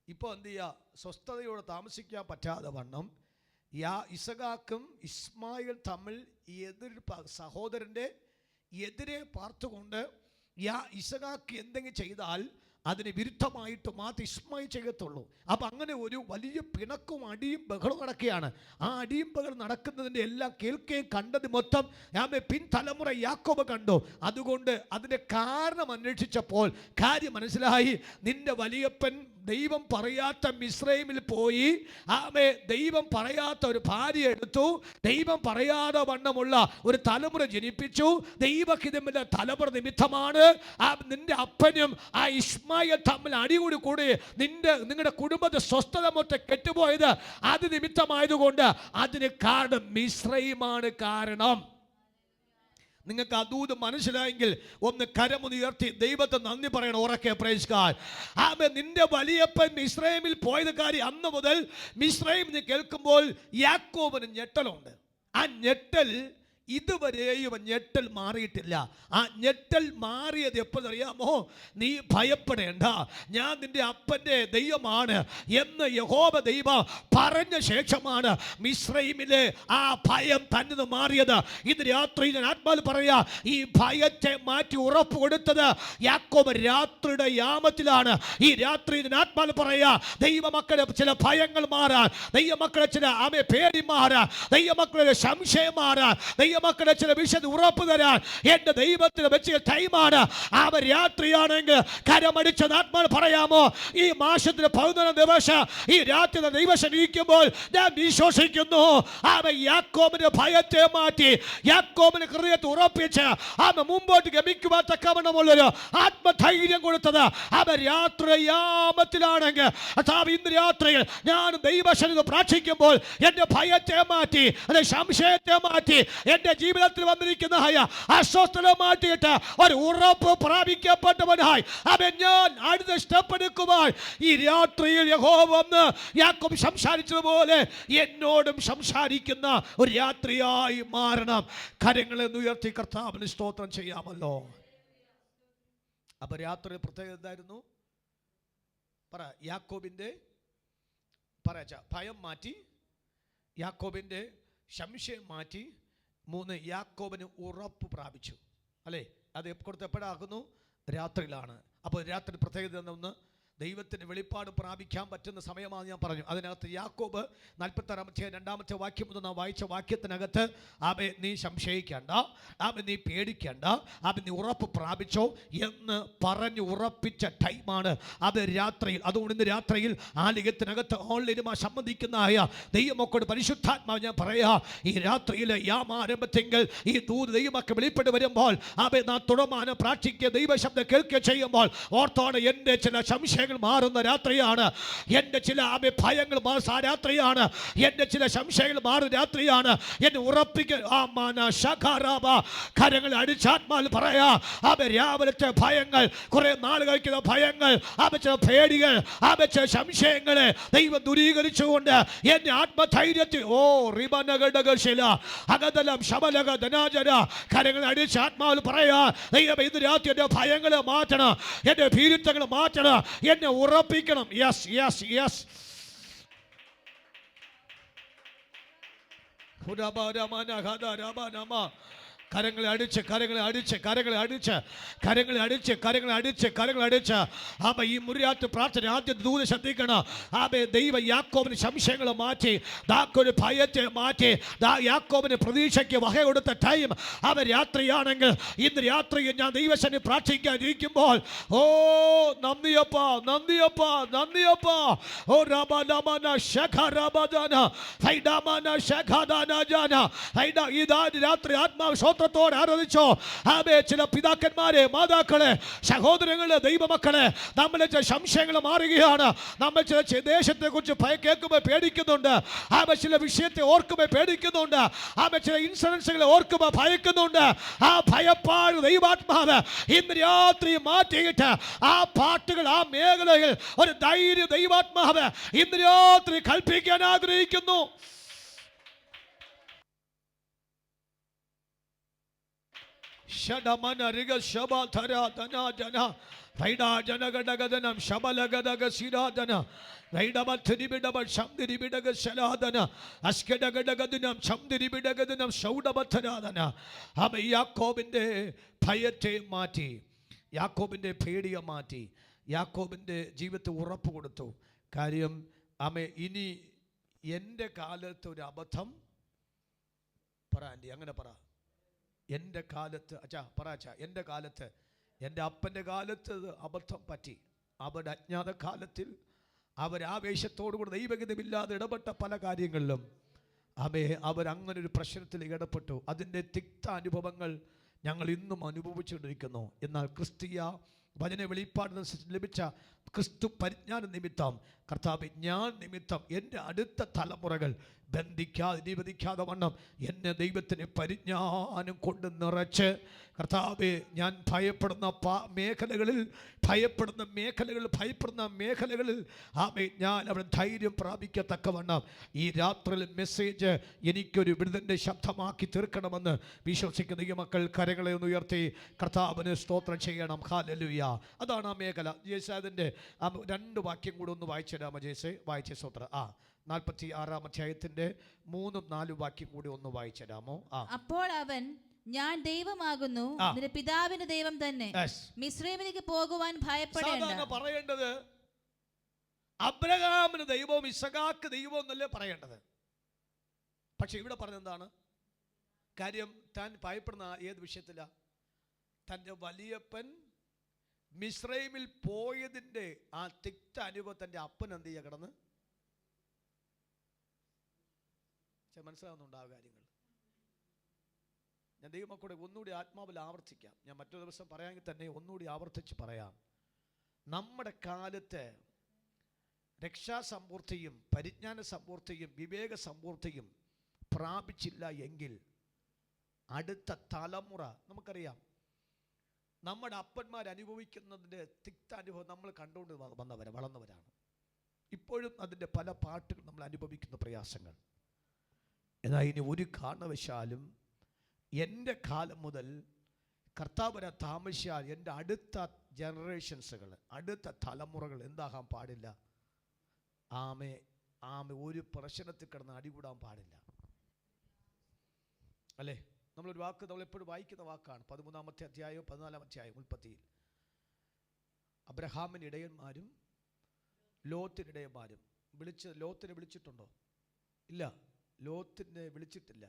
ഇപ്പോൾ എന്ത് ചെയ്യുക, സ്വസ്ഥതയോടെ താമസിക്കാൻ പറ്റാതെ വണ്ണം ഇസഹാക്കും ഇസ്മായിൽ തമ്മിൽ സഹോദരൻ്റെ എതിരെ പാർത്തുകൊണ്ട് ഇസഹാക്ക് എന്തെങ്കിലും ചെയ്താൽ അതിന് വിരുദ്ധമായിട്ട് മാത്രം ഇസ്മായിൽ ചെയ്യത്തുള്ളൂ. അപ്പം അങ്ങനെ ഒരു വലിയ പിണക്കും അടിയും ബഹളം നടക്കുകയാണ്. ആ അടിയും ബഹളം നടക്കുന്നതിൻ്റെ എല്ലാം കേൾക്കുകയും കണ്ടത് മൊത്തം പിൻതലമുറ യാക്കോബ് കണ്ടു. അതുകൊണ്ട് അതിൻ്റെ കാരണം അന്വേഷിച്ചപ്പോൾ കാര്യം മനസ്സിലായി. നിന്റെ വലിയപ്പൻ ദൈവം പറയാത്ത മിസ്രൈമിൽ പോയി ദൈവം പറയാത്ത ഒരു ഭാര്യ എടുത്തു, ദൈവം പറയാതെ വണ്ണമുള്ള ഒരു തലമുറ ജനിപ്പിച്ചു. ദൈവഹിതമില്ല തലമുറ നിമിത്തമാണ് നിന്റെ അപ്പനും ആ ഇസ്മായിൽ തമ്മിൽ അടികൂടി കൂടി നിങ്ങളുടെ കുടുംബത്തെ സ്വസ്ഥത മൊത്തം കെട്ടുപോയത്. അത് നിമിത്തമായതുകൊണ്ട് അതിന് കാരണം മിസ്രൈമാണ് കാരണം. നിങ്ങൾക്ക് അതൂത് മനസ്സിലായെങ്കിൽ ഒന്ന് കരമുയർത്തി ദൈവത്തെ നന്ദി പറയണം ഉറക്കെ. Praise God. നിന്റെ വലിയപ്പൻ മിസ്രൈമിൽ പോയത് കാര്യം അന്ന് മുതൽ മിസ്രൈം കേൾക്കുമ്പോൾ യാക്കോബിന് ഞെട്ടലുണ്ട്. ആ ഞെട്ടൽ ഇതുവരെയും ഞെട്ടൽ മാറിയിട്ടില്ല. ആ ഞെട്ടൽ മാറിയത് എപ്പോഴറിയാമോ? നീ ഭയപ്പെടേണ്ട, ഞാൻ നിന്റെ അപ്പൻ്റെ ദൈവമാണ് എന്ന് യഹോവ ദൈവം പറഞ്ഞ ശേഷമാണ് മിസ്രൈമിലെ ആ ഭയം തന്നെ മാറിയത്. ഇന്ന് രാത്രി ഞാൻ ആത്മാവിൽ പറയാ, ഈ ഭയത്തെ മാറ്റി ഉറപ്പ് കൊടുത്തത് യാക്കോബ് രാത്രിയുടെ യാമത്തിലാണ്. ഈ രാത്രി ഞാൻ ആത്മാവിൽ പറയാ, ദൈവമക്കളെ ചില ഭയങ്ങൾ മാറാൻ, ദൈവമക്കളെ ചില പേടി മാറാൻ, ദൈവമക്കളുടെ സംശയം മാറാൻ, ദൈവമക്കളെ ചില വിശദ ഉറപ്പ് തരാൻ എന്റെ ദൈവത്തിന് വെച്ച ടൈമാണ്. അവർ രാത്രിയാണെങ്കിൽ കരമടിച്ച ആത്മാവ് പറയാമോ, ഈ മാസത്തിന് 11 ദിവസം ഈ രാത്രി ദൈവം ഇരിക്കുമ്പോൾ ഞാൻ വിശ്വസിക്കുന്നു യാക്കോബിന്റെ ഭയത്തെ മാറ്റി യാക്കോബിന്റെ ഹൃദയത്തെ ഉറപ്പിച്ച് മുമ്പോട്ട് ഗമിക്കുവാൻ തക്കവണ്ണമുള്ളൊരു ആത്മധൈര്യം കൊടുത്തത് രാത്രിയാമത്തിലാണെങ്കിൽ ഇന്ന് രാത്രിയിൽ ഞാൻ ദൈവശരീരം പ്രാർത്ഥിക്കുമ്പോൾ എന്റെ ഭയത്തെ മാറ്റി, എന്റെ സംശയത്തെ മാറ്റി, എന്റെ ജീവിതത്തിൽ വന്നിരിക്കുന്ന അസ്വസ്ഥത മാറ്റിയിട്ട് ഒരു ഉറപ്പ് പ്രാപിക്കപ്പെട്ടവനായി ഞാൻ അടുത്ത സ്റ്റെപ്പ് എടുക്കുവാൻ ഈ രാത്രിയിൽ യഹോവ വന്ന് യാക്കോബ് സംസാരിച്ചതുപോലെ എന്നോടും സംസാരിക്കുന്ന ഒരു രാത്രിയായി മാറണം. കരങ്ങളെ ഉയർത്തി കർത്താവിന് സ്തോത്രം ചെയ്യാമല്ലോ. അപ്പൊ രാത്രി പ്രത്യേകത എന്തായിരുന്നു? പറ. യാക്കോബിന്റെ ഭയം മാറ്റി, യാക്കോബിന്റെ സംശയം മാറ്റി, 3 യാക്കോബിന് ഉറപ്പ് പ്രാപിച്ചു. അല്ലേ? അത് എപ്പോഴാകുന്നു? രാത്രിയിലാണ്. അപ്പോൾ രാത്രി പ്രത്യേകത ഒന്ന്, ദൈവത്തിന് വെളിപ്പാട് പ്രാപിക്കാൻ പറ്റുന്ന സമയമാണ് ഞാൻ പറഞ്ഞു. അതിനകത്ത് യാക്കോബ് 46 2 വാക്യം മുതൽ നാം വായിച്ച വാക്യത്തിനകത്ത് നീ സംശയിക്കേണ്ട, നീ പേടിക്കേണ്ട, നീ ഉറപ്പ് പ്രാപിച്ചോ എന്ന് പറഞ്ഞ് ഉറപ്പിച്ച ടൈമാണ് അത് രാത്രിയിൽ. അതുകൊണ്ട് ഇന്ന് രാത്രിയിൽ ആലയത്തിനകത്ത് ഓൺലൈനുമായി സംബന്ധിക്കുന്നതായ ദൈവമക്കളുടെ പരിശുദ്ധാത്മാവ് ഞാൻ പറയാ, ഈ രാത്രിയിൽ യാമാരംഭത്തെങ്കിൽ ഈ ദൂത് ദൈവമൊക്കെ വെളിപ്പെട്ട് വരുമ്പോൾ നാം തുടർമാനം പ്രാർത്ഥിക്കുക, ദൈവശബ്ദം കേൾക്കുക ചെയ്യുമ്പോൾ ഓർത്തോടെ എൻ്റെ ചില സംശയങ്ങൾ മാറുന്ന രാത്രിയാണ്, എൻ്റെ ചില ഭയങ്ങൾ മാറുന്ന രാത്രിയാണ്, എൻ്റെ ചില സംശയങ്ങൾ മാറുന്ന രാത്രിയാണ്. എന്നെ കരങ്ങൾ അടിച്ചാത്മാൽ പറയാ രാവിലത്തെ ഭയങ്ങൾ, കുറെ നാൾ കഴിക്കുന്ന ഭയങ്ങൾ, ചില പേടികൾ, ചില സംശയങ്ങളെ ദൈവം ദൂരീകരിച്ചുകൊണ്ട് എന്നെ ആത്മധൈര്യത്തിൽ കരങ്ങൾ അടിച്ചാത്മാവിൽ പറയാ ദൈവം ഇന്ന് രാത്രി എൻ്റെ ഭയങ്ങളെ മാറ്റണം, എൻ്റെ ഭീരുത്വങ്ങൾ മാറ്റണം, എന്നെ ഉറപ്പിക്കണം. Yes yes yes. കരങ്ങളെ അടിച്ച് കരങ്ങളെ അടിച്ച് കരങ്ങളെ അടിച്ച് കരങ്ങളെ അടിച്ച് കരങ്ങളെ അടിച്ച് കരങ്ങളെ അടിച്ച് ഈ മുറിയാത്ത് പ്രാർത്ഥന ആദ്യം ദൂത് ശ്രദ്ധിക്കണം. ദൈവ യാക്കോബിന് സംശയങ്ങൾ മാറ്റി, ദാക്കൊരു ഭയത്തെ മാറ്റി, യാക്കോബിന് പ്രതീക്ഷയ്ക്ക് വക കൊടുത്ത ടൈം രാത്രിയാണെങ്കിൽ ഇന്ന് രാത്രി ഞാൻ ദൈവശനെ പ്രാർത്ഥിക്കാനിരിക്കുമ്പോൾ നന്ദിയപ്പാ നന്ദിയപ്പാ നന്ദിയപ്പാ രാത്രി ആത്മാവ് സ്തോത്രത്തോടെ ആരാധിച്ചോ. ആമേ. ചില പിതാക്കന്മാരെ, മാതാക്കളെ, സഹോദരങ്ങളെ, ദൈവമക്കളെ, നമ്മളെ ചില സംശയങ്ങൾ മാറുകയാണ്. നമ്മൾ ചില ദേശത്തെ കുറിച്ച് കേൾക്കുമ്പോൾ പേടിക്കുന്നുണ്ട്. ആമേ. ചില വിഷയത്തെ ഓർക്കുമ്പോൾ പേടിക്കുന്നുണ്ട്. ആമേ. ചില ഇൻഷുറൻസുകളെ ഓർക്കുമ്പോൾ ഭയക്കുന്നുണ്ട്. ആ ഭയപ്പാട് ദൈവാത്മാവ് ഇന്ന് രാത്രി മാറ്റിയിട്ട് ആ പാട്ടുകൾ, ആ മേഖലയിൽ ഒരു ധൈര്യം ദൈവാത്മാവ് ഇന്ന് രാത്രി കൽപ്പിക്കാൻ ആഗ്രഹിക്കുന്നു. യാക്കോബിന്റെ ഭയത്തെ മാറ്റി, യാക്കോബിന്റെ പേടിയെ മാറ്റി, യാക്കോബിന്റെ ജീവിതത്തെ ഉറപ്പ് കൊടുത്തു. കാര്യം ആമേ, ഇനി എൻ്റെ കാലത്ത് ഒരു അബദ്ധം പറ ആൻറ്റി, അങ്ങനെ പറ. എൻ്റെ കാലത്ത് അച്ഛാ പറ അച്ഛാ, എൻ്റെ കാലത്ത്, എൻ്റെ അപ്പൻ്റെ കാലത്ത് അബദ്ധം പറ്റി. അവരുടെ അജ്ഞാത കാലത്തിൽ അവരാവേശത്തോടുകൂടി ദൈവഗതമില്ലാതെ ഇടപെട്ട പല കാര്യങ്ങളിലും അവരങ്ങനൊരു പ്രശ്നത്തിൽ ഇടപെട്ടു. അതിൻ്റെ തിക്ത അനുഭവങ്ങൾ ഞങ്ങൾ ഇന്നും അനുഭവിച്ചുകൊണ്ടിരിക്കുന്നു. എന്നാൽ ക്രിസ്തീയ വചന വെളിപ്പാടിന് ലഭിച്ച ക്രിസ്തു പരിജ്ഞാന നിമിത്തം, കർത്താവേ, ഞാൻ നിമിത്തം എൻ്റെ അടുത്ത തലമുറകൾ ബന്ധിക്കാതെ വണ്ണം എന്നെ ദൈവത്തിന് പരിജ്ഞാനം കൊണ്ട് നിറച്ച്, കർത്താവേ, ഞാൻ ഭയപ്പെടുന്ന മേഖലകളിൽ ആമേ, ഞാൻ അവിടെ ധൈര്യം പ്രാപിക്കത്തക്കവണ്ണം ഈ രാത്രിയിൽ മെസ്സേജ് എനിക്കൊരു വിടുതലിൻ്റെ ശബ്ദമാക്കി തീർക്കണമെന്ന് വിശ്വസിക്കുന്ന ഈ മക്കൾ കരങ്ങളെ ഒന്ന് ഉയർത്തി കർത്താവിന് സ്തോത്രം ചെയ്യണം. ഹല്ലേലൂയ. അതാണ് ആ മേഖല. ജേസാദിൻ്റെ 2 വാക്യം കൂടെ ഒന്ന് വായിച്ചിടാമോ ജേസേ? വായിച്ചേ സ്തോത്രം. 46-ാം അധ്യായത്തിന്റെ 3-4 വാക്യം കൂടി ഒന്ന് വായിച്ചിടാമോ?
അപ്പോൾ അവൻ, ഞാൻ ദൈവമാകുന്നു, നിന്റെ പിതാവിന്റെ ദൈവം തന്നെ. മിസ്രയീമിലേക്ക് പോകുവാൻ ഭയപ്പെടേണ്ട.
പറയേണ്ടത് അബ്രഹാമിന് ദൈവവും ഇസഹാക്ക് ദൈവവും എന്നല്ലേ പറയേണ്ടത്. പക്ഷെ ഇവിടെ പറഞ്ഞെന്താണ് കാര്യം? താൻ ഭയപ്പെടുന്ന ഏത് വിഷയത്തിലാ? തൻ്റെ വലിയപ്പൻ മിസ്രൈമിൽ പോയതിൻ്റെ ആ തിക്ത അനുഭവം തൻ്റെ അപ്പൻ എന്ത് ചെയ്യുക കിടന്ന് മനസ്സിലാവുന്നുണ്ട് ആ കാര്യങ്ങൾ. ഞാൻ ദൈവമക്കളെ ഒന്നുകൂടി ആത്മാവിൽ ആവർത്തിക്കാം. ഞാൻ മറ്റൊരു ദിവസം പറയാമെങ്കിൽ തന്നെ ഒന്നുകൂടി ആവർത്തിച്ച് പറയാം. നമ്മുടെ കാലത്ത് രക്ഷാസമ്പൂർത്തിയും പരിജ്ഞാന സമ്പൂർത്തിയും വിവേക സമ്പൂർത്തിയും പ്രാപിച്ചില്ല എങ്കിൽ അടുത്ത തലമുറ, നമുക്കറിയാം നമ്മുടെ അപ്പന്മാർ അനുഭവിക്കുന്നതിൻ്റെ തിക്ത അനുഭവം നമ്മൾ കണ്ടുകൊണ്ട് വളർന്നവരാണ്. ഇപ്പോഴും അതിൻ്റെ പല പാട്ടുകൾ നമ്മൾ അനുഭവിക്കുന്ന പ്രയാസങ്ങൾ. എന്നാൽ ഇനി ഒരു കാരണവശാലും എൻ്റെ കാലം മുതൽ കർത്താവ് വരെ താമസിച്ചാൽ എൻ്റെ അടുത്ത ജനറേഷൻസുകൾ, അടുത്ത തലമുറകൾ എന്താകാൻ പാടില്ല? ആമേ ഒരു പ്രശ്നത്തിൽ കിടന്ന് അടികൂടാൻ പാടില്ല. അല്ലേ? നമ്മളൊരു വാക്ക് നമ്മളെപ്പോഴും വായിക്കുന്ന വാക്കാണ്. 13-ാമത്തെ അധ്യായം 14-ാം അധ്യായം ഉൽപ്പത്തിയിൽ അബ്രഹാമിന് ഇടയന്മാരും ലോത്തിനിടയന്മാരും ലോത്തിനെ വിളിച്ചിട്ടുണ്ടോ? ഇല്ല, ലോത്തിനെ വിളിച്ചിട്ടില്ല.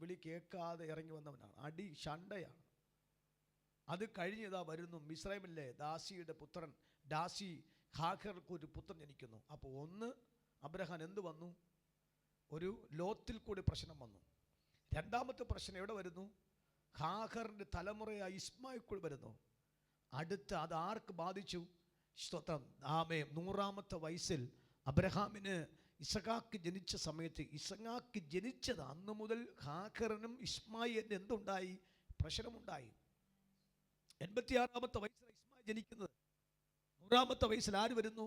വിളി കേൾക്കാതെ ഇറങ്ങി വന്നവനാണ്. അടി ഷണ്ടയാണ്. അത് കഴിഞ്ഞതാ വരുന്നു മിസ്രൈമിലെ ദാസിയുടെ പുത്രൻ, ദാസി ഹാഗർക്ക് ഒരു പുത്രൻ ജനിക്കുന്നു. അപ്പോൾ അബ്രഹാം എന്ത് വന്നു? ഒരു ലോത്തിൽ കൂടി പ്രശ്നം വന്നു. രണ്ടാമത്തെ പ്രശ്നം എവിടെ വരുന്നു? ഹാഗറിൻ്റെ തലമുറയായി ഇസ്മായിൽ കൂടി വരുന്നു. അത് ആർക്ക് ബാധിച്ചു? സ്തോത്രം. 100-ാമത്തെ വയസ്സിൽ അബ്രഹാമിന് ഇസഹാക്ക് ജനിച്ച സമയത്ത്, ഇസഹാക്ക് ജനിച്ചത് അന്ന് മുതൽ ഹാഗറിനും ഇസ്മായിലിനും എന്തുണ്ടായി? പ്രശ്നമുണ്ടായി. 86-ാമത്തെ വയസ്സിലാണ് ഇസ്മായിൽ ജനിക്കുന്നത്. 100-ാമത്തെ വയസ്സിൽ ആര് വരുന്നു?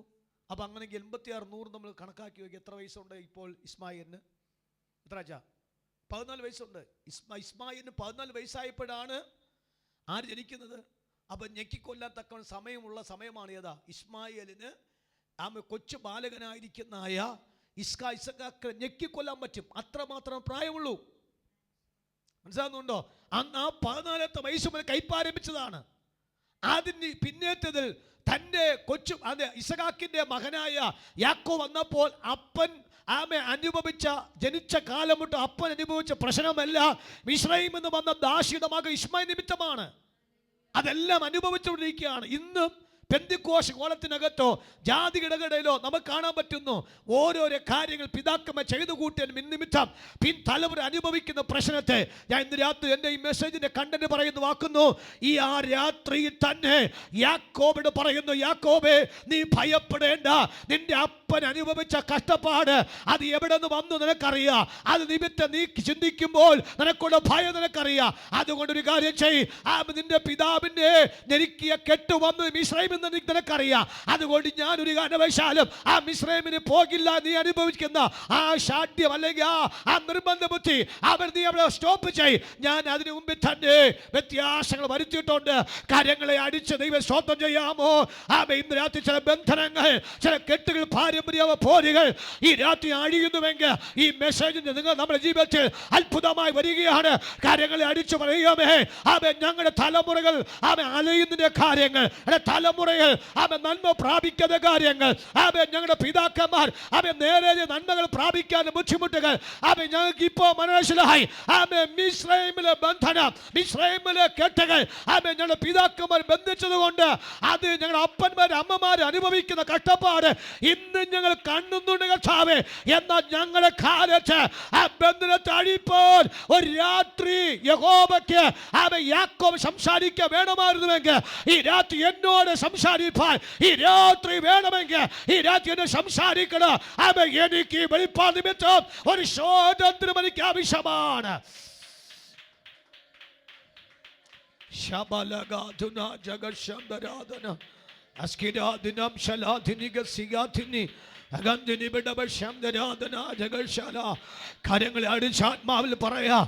അപ്പം അങ്ങനെയെങ്കിൽ 86, 100 നമ്മൾ കണക്കാക്കി നോക്കി എത്ര വയസ്സുണ്ട് ഇപ്പോൾ ഇസ്മായിലിന്? എത്ര ആച്ചാ? 14 വയസ്സുണ്ട്. ഇസ്മായിലിന് 14 വയസ്സായപ്പോഴാണ് ആര് ജനിക്കുന്നത്? അപ്പം ഞെക്കിക്കൊല്ലാത്തക്ക സമയമുള്ള സമയമാണ് ഏതാ? ഇസ്മായിലിന് കൊച്ചു ബാലകനായിരിക്കുന്നതായ ഇസഹാക്ക് ഞെക്കിക്കൊല്ലാൻ പറ്റും. അത്രമാത്രം പ്രായമുള്ളൂ. മനസ്സിലാകുന്നുണ്ടോ? അന്ന് ആ 14ാമത്തെ വയസ്സ് മുതൽ കൈപ്പാരംഭിച്ചതാണ്. അതിന് പിന്നേറ്റതിൽ തൻ്റെ ഇസഹാക്കിൻ്റെ മകനായ യാക്കോബ് വന്നപ്പോൾ അപ്പൻ ജനിച്ച കാലം തൊട്ട് അപ്പൻ അനുഭവിച്ച പ്രശ്നമല്ല മിസ്രയീമിൽ നിന്ന് വന്ന ദാസിയുടെ മകൻ ഇസ്മായിൽ നിമിത്തമാണ്. അതെല്ലാം അനുഭവിച്ചുകൊണ്ടിരിക്കുകയാണ്. ഇന്നും പെന്തിക്കോസ് കോളത്തിനകത്തോ ജാതികിടകിടയിലോ നമുക്ക് കാണാൻ പറ്റുന്നു ഓരോരോ കാര്യങ്ങൾ പിതാക്കന്മാർ ചെയ്തു കൂട്ടിയ നിമിത്തം പിൻ തലമുറ അനുഭവിക്കുന്ന പ്രശ്നത്തെ ഞാൻ ഇന്ന് രാത്രി എൻ്റെ ഈ മെസ്സേജിന്റെ കണ്ടന്റ് പറയുന്നു വാക്കുന്നു. ഈ ആ രാത്രിയിൽ തന്നെ യാക്കോബിനോട് പറയുന്നു, യാക്കോബേ നീ ഭയപ്പെടേണ്ട, നിന്റെ അപ്പൻ അനുഭവിച്ച കഷ്ടപ്പാട് അത് എവിടെ നിന്ന് വന്നു നിനക്കറിയാം. അത് നിമിത്തം നീ ചിന്തിക്കുമ്പോൾ നിനക്കുള്ള ഭയം നിനക്കറിയാം. അതുകൊണ്ടൊരു കാര്യം ചെയ്, നിന്റെ പിതാവിന്റെ ഞെരുക്കിയ കെട്ട് വന്ന് മിസ്രൈമിൽ നിന്ന് നിനക്കറിയാം. അതുകൊണ്ട് ഞാനൊരു കാരണവശാലും ആ മിസ്രൈമിന് പോകില്ല. നീ അനുഭവിക്കുന്ന ആ ശാഠ്യം അല്ലെങ്കിൽ ആ നിർബന്ധ ബുദ്ധി നീ അവിടെ സ്റ്റോപ്പ് ചെയ്. ഞാൻ അതിനു മുമ്പിൽ തന്നെ വ്യത്യാസങ്ങൾ വരുത്തിയിട്ടുണ്ട്. കാര്യങ്ങളെ അടിച്ച് ദൈവം സ്തോത്രം ചെയ്യാമോ? ഇന്ന് രാത്രി ചില ബന്ധനങ്ങൾ, ചില കെട്ടുകൾ, പാരമ്പര്യ പോരുകൾ ഈ രാത്രി അഴിയുന്നുവെങ്കിൽ ഈ മെസ്സേജിന് നിങ്ങൾ നമ്മുടെ ജീവിതത്തിൽ അത്ഭുതമായി വരികയാണ്. കാര്യങ്ങളെ അടിച്ചു പറയുകമേ. ഞങ്ങളുടെ തലമുറകൾ അലയുന്നതിന്റെ കാര്യങ്ങൾ, തലമുറകൾ നന്മ പ്രാപിക്കുന്ന കാര്യങ്ങൾ, ഞങ്ങളുടെ പിതാക്കന്മാർ നേരെ നന്മകൾ പ്രാപിക്കാൻ ബുദ്ധിമുട്ടുകൾ ഞങ്ങൾക്ക് ഇപ്പോൾ മനസ്സിലായി. മിസ്രൈമിലെ ബന്ധനം, മിസ്രൈമിലെ കെട്ടുകൾ ഞങ്ങളുടെ പിതാക്കന്മാർ ബന്ധിച്ചതുകൊണ്ട് അത് ഞങ്ങളുടെ അപ്പന്മാർ അമ്മമാർ അനുഭവിക്കുന്ന കഷ്ടപ്പാട് ഇന്ന് ഞങ്ങൾ കാണുന്നുണ്ട് കർത്താവേ. എന്നാൽ ഞങ്ങളുടെ കാലത്ത് ആ ബന്ധനത്തെ അഴിപ്പോൾ ഒരു രാത്രി യഹോവയ്ക്ക് യാക്കോബ് സംസാരിക്കാൻ വേണമായിരുന്നുവെങ്കിൽ ഈ രാത്രി എന്നോട് സംസാരിപ്പാൻ ഈ രാത്രി വേണമെങ്കിൽ ഈ രാത്രി എന്നെ സംസാരിക്കണം. എനിക്ക് വെളിപ്പാട് നിമിത്തം ഒരു സ്വാതന്ത്ര്യം എനിക്ക് ആവശ്യമാണ്. ശബലഗാധുന ജഗശംബരാധന അസ്കിരാദിനം ശലാധിനിക സിഗാധിനി കാര്യങ്ങളെ അടിച്ച് ആത്മാവിൽ പറയാ,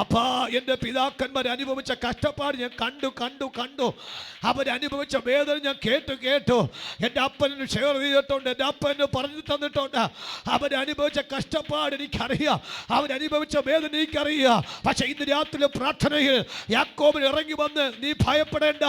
അപ്പാ എൻ്റെ പിതാക്കന്മാർ അനുഭവിച്ച കഷ്ടപ്പാട് ഞാൻ കണ്ടു. അവരനുഭവിച്ച വേദന ഞാൻ കേട്ടു. എൻ്റെ അപ്പന് ഷെയർ ചെയ്തിട്ടുണ്ട്, എൻ്റെ അപ്പന് പറഞ്ഞു തന്നിട്ടുണ്ട്. അവരനുഭവിച്ച കഷ്ടപ്പാട് എനിക്കറിയാം, അവരനുഭവിച്ച വേദന എനിക്കറിയാം. പക്ഷെ ഇന്ന് രാത്രി പ്രാർത്ഥനയിൽ യാക്കോബിന് ഇറങ്ങി വന്ന് നീ ഭയപ്പെടേണ്ട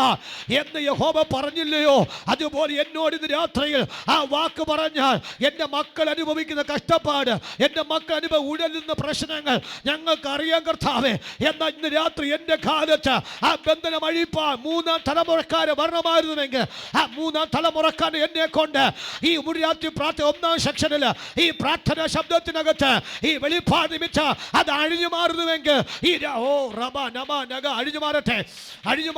എന്ന് യഹോവ പറഞ്ഞില്ലയോ? അതുപോലെ എന്നോട് ഇന്ന് രാത്രിയിൽ ആ വാക്ക് പറഞ്ഞാൽ എൻ്റെ മക്കൾ അനുഭവിക്കുന്ന കഷ്ടപ്പാട്, എൻ്റെ മക്കൾ ഉഴലുന്ന പ്രശ്നങ്ങൾ ഞങ്ങൾക്ക് അറിയാൻ കർത്താവേ. എന്നാൽ ഇന്ന് രാത്രി എൻ്റെ കാലത്ത് ആ ബന്ധനം അഴിപ്പാൻ 3-ാം തലമുറക്കാരെ വരണമായിരുന്നുവെങ്കിൽ ആ 3-ാം തലമുറക്കാരെ എന്നെ കൊണ്ട് ഈ ഒരു രാത്രി പ്രാർത്ഥന 1-ാം സെക്ഷനിൽ ഈ പ്രാർത്ഥന ശബ്ദത്തിനകത്ത് ഈ വെളിപ്പാട് നിമിത്തം അത് അഴിഞ്ഞു മാറുന്നുവെങ്കിൽ ഈ റബ നമ നഗ അഴിഞ്ഞു മാറട്ടെ. അഴിച്ചു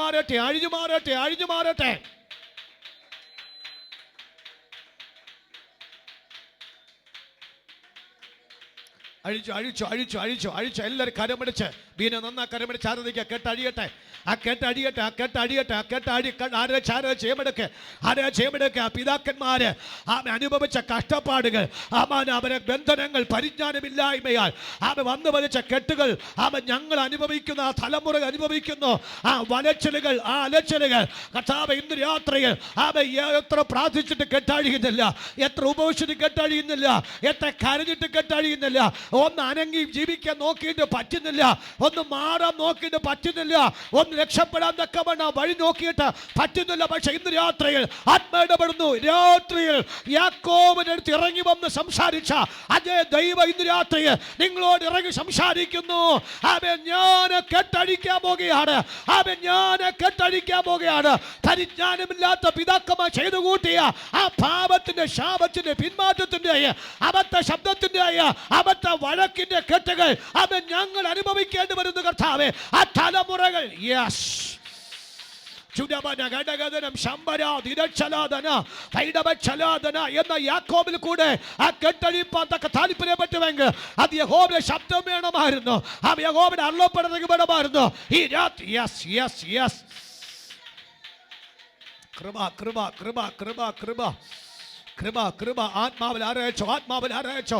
എല്ലാവരും കരമടിച്ച് ബീന നന്നാ കരമടിച്ച് ആരാധിക്കുക. കേട്ടഴിയട്ടെ. പിതാക്കന്മാര് അനുഭവിച്ച കഷ്ടപ്പാടുകൾ, അവരെ ബന്ധനങ്ങൾ, പരിജ്ഞാനമില്ലായ്മയാൽ വന്നു വലിച്ച കെട്ടുകൾ ഞങ്ങൾ അനുഭവിക്കുന്ന ആ തലമുറ അനുഭവിക്കുന്നു. ആ വലച്ചിലുകൾ, ആ അലച്ചിലുകൾ കർത്താവ് ഇന്ന് രാത്രിയിൽ എത്ര പ്രാർത്ഥിച്ചിട്ട് കെട്ടഴിയുന്നില്ല, എത്ര ഉപവസിച്ചിട്ട് കെട്ടഴിയുന്നില്ല, എത്ര കരഞ്ഞിട്ട് കെട്ടഴിയുന്നില്ല. ഒന്ന് അനങ്ങി ജീവിക്കാൻ നോക്കിയിട്ട് പറ്റുന്നില്ല, ഒന്ന് മാറാൻ നോക്കിയിട്ട് പറ്റുന്നില്ല, ഒന്ന് രക്ഷപ്പെടാൻ തക്കവണ്ണം വഴി നോക്കിയിട്ട് പറ്റുന്നില്ല. പക്ഷെ ഇന്ന് രാത്രിയിൽ ആത്മാവിടപെടുന്നു. രാത്രിയിൽ യാക്കോബിന്റെ അടുത്ത് ഇറങ്ങി വന്ന് സംസാരിച്ച അതേ ദൈവം ഇന്ന് രാത്രിയിൽ നിങ്ങളോട് ഇറങ്ങി സംസാരിക്കുന്നു. ഞാൻ കെട്ടഴിക്കാൻ പോകുകയാണ്. പരിജ്ഞാനമില്ലാത്ത പിതാക്കന്മാർ ചെയ്തു കൂട്ടിയ ആ പാപത്തിന്റെ, ശാപത്തിന്റെ, പിന്മാറ്റത്തിന്റെ, അബദ്ധ ശബ്ദത്തിന്റെ, അബദ്ധ വഴക്കിന്റെ കെട്ടുകൾ ഞങ്ങൾ അനുഭവിക്കേണ്ടി വരുന്നു കർത്താവേ. ആ തലമുറകൾ എന്ന യാക്കോബിൽ കൂടെ ആ കെട്ടഴിപ്പാത്തൊക്കെ താല്പര്യപ്പെട്ടുവെങ്കിൽ അത് യഹോവയുടെ ശബ്ദം വേണമായിരുന്നു. ആ യഹോവയുടെ അരുളപ്പെടുന്നത് വേണമായിരുന്നു. ഈ രാത്രി കൃപ ആത്മാവിൽ ആരായിച്ചോ.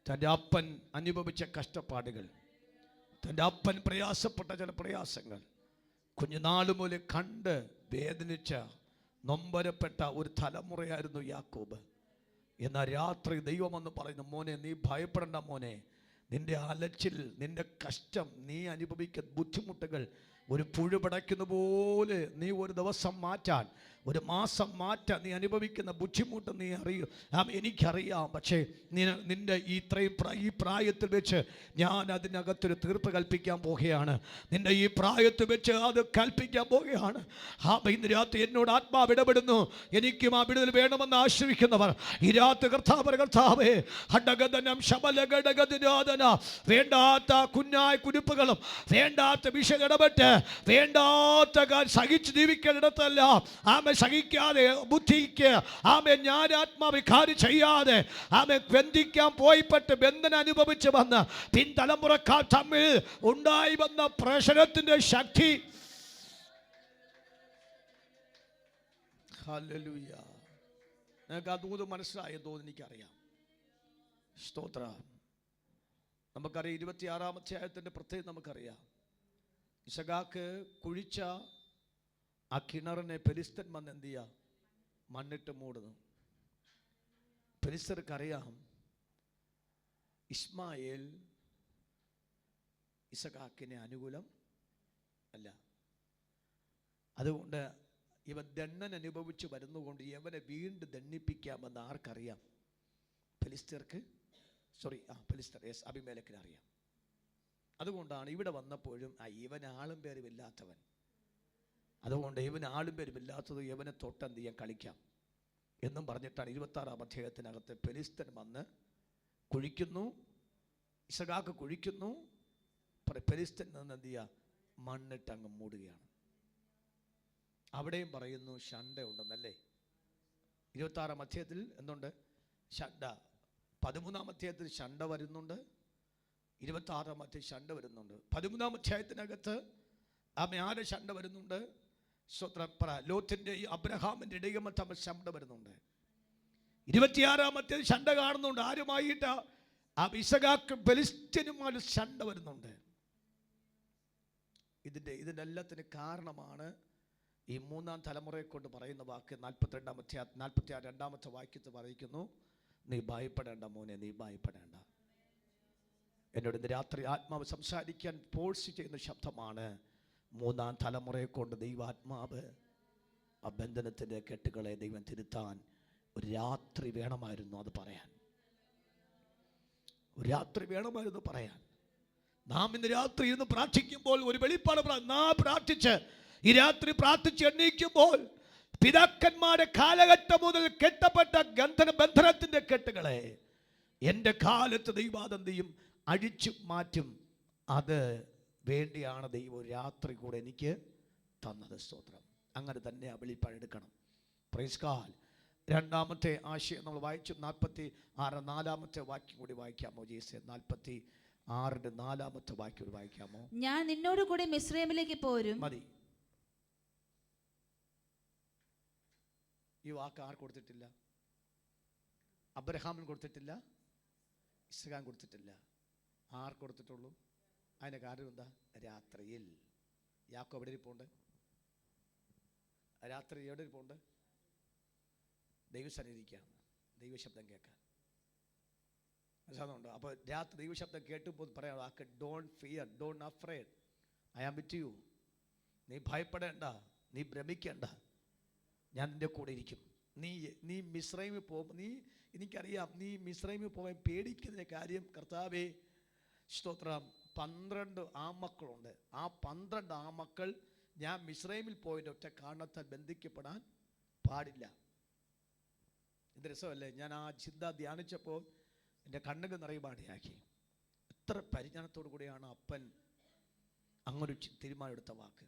തൻ്റെ അപ്പൻ അനുഭവിച്ച കഷ്ടപ്പാടുകൾ, തൻ്റെ അപ്പൻ പ്രയാസപ്പെട്ട ചില പ്രയാസങ്ങൾ കുഞ്ഞുനാള് മുതൽ കണ്ട് വേദനിച്ച നൊമ്പരപ്പെട്ട ഒരു തലമുറയായിരുന്നു യാക്കോബ്. എന്നാൽ രാത്രി ദൈവമെന്ന് പറയുന്നു, മോനെ നീ ഭയപ്പെടേണ്ട മോനെ, നിന്റെ അലച്ചിൽ, നിന്റെ കഷ്ടം, നീ അനുഭവിക്കുന്ന ബുദ്ധിമുട്ടുകൾ ഒരു പുഴു പടയ്ക്കുന്ന പോലെ നീ ഒരു ദിവസം മാറ്റാൻ, ഒരു മാസം മാറ്റാൻ നീ അനുഭവിക്കുന്ന ബുദ്ധിമുട്ട് നീ അറിയും. എനിക്കറിയാം. പക്ഷേ നിന്റെ ഈ പ്രായത്തിൽ വെച്ച് ഞാൻ അതിനകത്തൊരു തീർപ്പ് കൽപ്പിക്കാൻ പോകുകയാണ്. നിന്റെ ഈ പ്രായത്തിൽ വെച്ച് അത് കൽപ്പിക്കാൻ പോകുകയാണ്. ഇന്ന് രാത്രി എന്നോട് ആത്മാവ് ഇടപെടുന്നു. എനിക്കും ആ വിടുതൽ വേണമെന്ന് ആശ്രയിക്കുന്നവർ ഈ രാത്രി കർത്താവേ ഹടഗദനം ശബലഗടഗദിനാദന, വേണ്ടാത്ത കുഞ്ഞായ കുരുപ്പുകളും വേണ്ടാത്ത വിഷയം ഇടപെട്ട് വേണ്ടാത്ത സഹിച്ച് ജീവിക്കുന്നിടത്തല്ല സഹിക്കാതെ ബുദ്ധിക്ക് ഞാൻ ആത്മാവികാരി ചെയ്യാതെ ബന്ധിക്കാൻ പോയിപ്പെട്ട് ബന്ധന അനുഭവിച്ച് വന്ന് പിൻതലമുറക്കാർ തമ്മിൽ ഉണ്ടായി വന്ന പ്രശ്നത്തിന്റെ ശക്തി. ഹല്ലേലൂയ. നിങ്ങൾക്ക് അതൂത് മനസ്സിലായെന്ന് തോന്നുന്നു, എനിക്കറിയാം. സ്തോത്രം. നമുക്കറിയാം 26-ാം അധ്യായത്തിന്റെ പ്രത്യേകം നമുക്കറിയാം. ഇസഹാക്ക് കുഴിച്ച ആ കിണറിനെ ഫെലിസ്ത്യൻ വന്ന് എന്ത് ചെയ്യുക? മണ്ണിട്ട് മൂടുന്നു. ഫെലിസ്ത്യർക്കറിയാം ഇസ്മായേൽ ഇസഹാക്കിനെ അനുകൂലം അല്ല. അതുകൊണ്ട് ഇവൻ ദണ്ഡൻ അനുഭവിച്ച് വരുന്നതുകൊണ്ട് ഇവനെ വീണ്ടും ദണ്ഡിപ്പിക്കാമെന്ന് ആർക്കറിയാം? ഫെലിസ്ത്യർക്ക്, ഫെലിസ്ത്യർ, യെസ്, അബിമേലെക്കിന് അറിയാം. അതുകൊണ്ടാണ് ഇവിടെ വന്നപ്പോഴും ഇവൻ ആളും പേരും ഇല്ലാത്തവൻ, അതുകൊണ്ട് ഇവന് ആളും പേരും ഇല്ലാത്തത് ഇവനെ തൊട്ടെന്ത് ചെയ്യാൻ കളിക്കാം എന്നും പറഞ്ഞിട്ടാണ് 26-ാം അധ്യായത്തിനകത്ത് ഫെലിസ്ത്യൻ വന്ന് കുഴിക്കുന്നു. ഇസഹാക്ക് കുഴിക്കുന്നു. ഫെലിസ്ത്യൻ നിന്ന് എന്ത് ചെയ്യുക? മണ്ണിട്ട് അങ്ങ് മൂടുകയാണ്. അവിടെയും പറയുന്നു ഷണ്ട ഉണ്ടെന്നല്ലേ. 26-ാം അധ്യായത്തിൽ എന്തുണ്ട്? ഷണ്ട. 13-ാം അധ്യായത്തിൽ ഷണ്ട വരുന്നുണ്ട്. 26-ാം അധ്യായം ഷണ്ട വരുന്നുണ്ട്. 13-ാം അധ്യായത്തിനകത്ത് ആരെ ഷണ്ട വരുന്നുണ്ട്? ലോത്തിന്റെ അബ്രഹാമിന്റെ ഇടയിൽ തമ്മിൽ ഷണ്ട വരുന്നുണ്ട്. 26-ാം അധ്യായം ഷണ്ട കാണുന്നുണ്ട്. ആരുമായിട്ട്? ഇസഹാക്ക് ഫെലിസ്ത്യനുമായി ഷണ്ട വരുന്നുണ്ട്. ഇതിന്റെ എല്ലാത്തിന് കാരണമാണ് ഈ 3-ാം തലമുറയെ കൊണ്ട് പറയുന്ന വാക്ക് 42-ാം അധ്യായം 42-ാമത്തെ വാക്യത്തിൽ പറയുന്നു, നീ ഭയപ്പെടേണ്ട മോനെ, നീ ഭയപ്പെടേണ്ട. എന്നോട് ഇന്ന് രാത്രി ആത്മാവ് സംസാരിക്കാൻ ഫോഴ്സ് ചെയ്യുന്ന ശബ്ദമാണ്. 3-ാം തലമുറയെ കൊണ്ട് ദൈവാത്മാവ് ആ ബന്ധനത്തിൻ്റെ കെട്ടുകളെ ദൈവം തിരുത്താൻ ഒരു രാത്രി വേണമായിരുന്നു. അത് പറയാൻ ഒരു രാത്രി വേണമായിരുന്നു പറയാൻ. നാം ഇന്ന് രാത്രി ഇന്ന് പ്രാർത്ഥിക്കുമ്പോൾ ഒരു വെളിപ്പാട് നാം പ്രാർത്ഥിച്ച് ഈ രാത്രി പ്രാർത്ഥിച്ച് എണ്ണീക്കുമ്പോൾ പിതാക്കന്മാരുടെ കാലഘട്ടം മുതൽ കെട്ടപ്പെട്ട ബന്ധനത്തിന്റെ കെട്ടുകളെ എൻ്റെ കാലത്ത് ദൈവാദന്തിയും അഴിച്ചു മാറ്റും. അത് വേണ്ടിയാണ് ദൈവം രാത്രി കൂടെ എനിക്ക് തന്നത്. സ്തോത്രം. അങ്ങനെ തന്നെ ആ വെളിപ്പാടെടുക്കണം. Praise God. 2-ാമത്തെ ആശയം നമ്മൾ വായിച്ചു. 46 4-ാമത്തെ വാക്യം കൂടി വായിക്കാമോ? ജേസെ 46 4-ാമത്തെ വാക്യം കൂടി വായിക്കാമോ?
ഞാൻ നിന്നോട് കൂടി മിസ്രൈമിലേക്ക് പോരും.
മതി. ഈ വാക്ക് ആർ കൊടുത്തിട്ടില്ല? അബ്രഹാമിന് കൊടുത്തിട്ടില്ല, ഇസ്ഹാക്കിന് കൊടുത്തിട്ടില്ല. ആർ കൊടുത്തിട്ടുള്ളൂ? അതിൻ്റെ കാര്യം എന്താ? രാത്രിയിൽ യാക്കോബ് എവിടെ ഇരിപ്പുണ്ട്? രാത്രി എവിടെ ഇരിപ്പുണ്ട്? ദൈവസന്നിധിക്കാണ്, ദൈവശബ്ദം കേൾക്കാൻ. മനസ്സിലാകുന്നുണ്ടോ? അപ്പോൾ രാത്രി ദൈവശബ്ദം കേട്ടുമ്പോൾ പറയാം വാക്ക്, don't fear, don't afraid, I am with you. നീ ഭയപ്പെടേണ്ട, നീ ഭ്രമിക്കേണ്ട, ഞാൻ നിൻ്റെ കൂടെ ഇരിക്കും. നീ മിസ്രൈമിൽ പോകും. എനിക്കറിയാം നീ മിസ്രൈമിൽ പോകാൻ പേടിക്കുന്ന കാര്യം. കർത്താവേ സ്തോത്രം. 12 ആമക്കളുണ്ട്. ആ 12 ആമക്കൾ ഞാൻ മിസ്രൈമിൽ പോയതിൻ്റെ ഒറ്റ കാരണത്താൽ ബന്ധിക്കപ്പെടാൻ പാടില്ല. ഇത് രസമല്ലേ? ഞാൻ ആ ചിന്ത ധ്യാനിച്ചപ്പോൾ എൻ്റെ കണ്ണുകൾ നിറയുപാടിയാക്കി. എത്ര പരിജ്ഞാനത്തോടു കൂടിയാണ് അപ്പൻ അങ്ങനൊരു തീരുമാനം എടുത്ത വാക്ക്.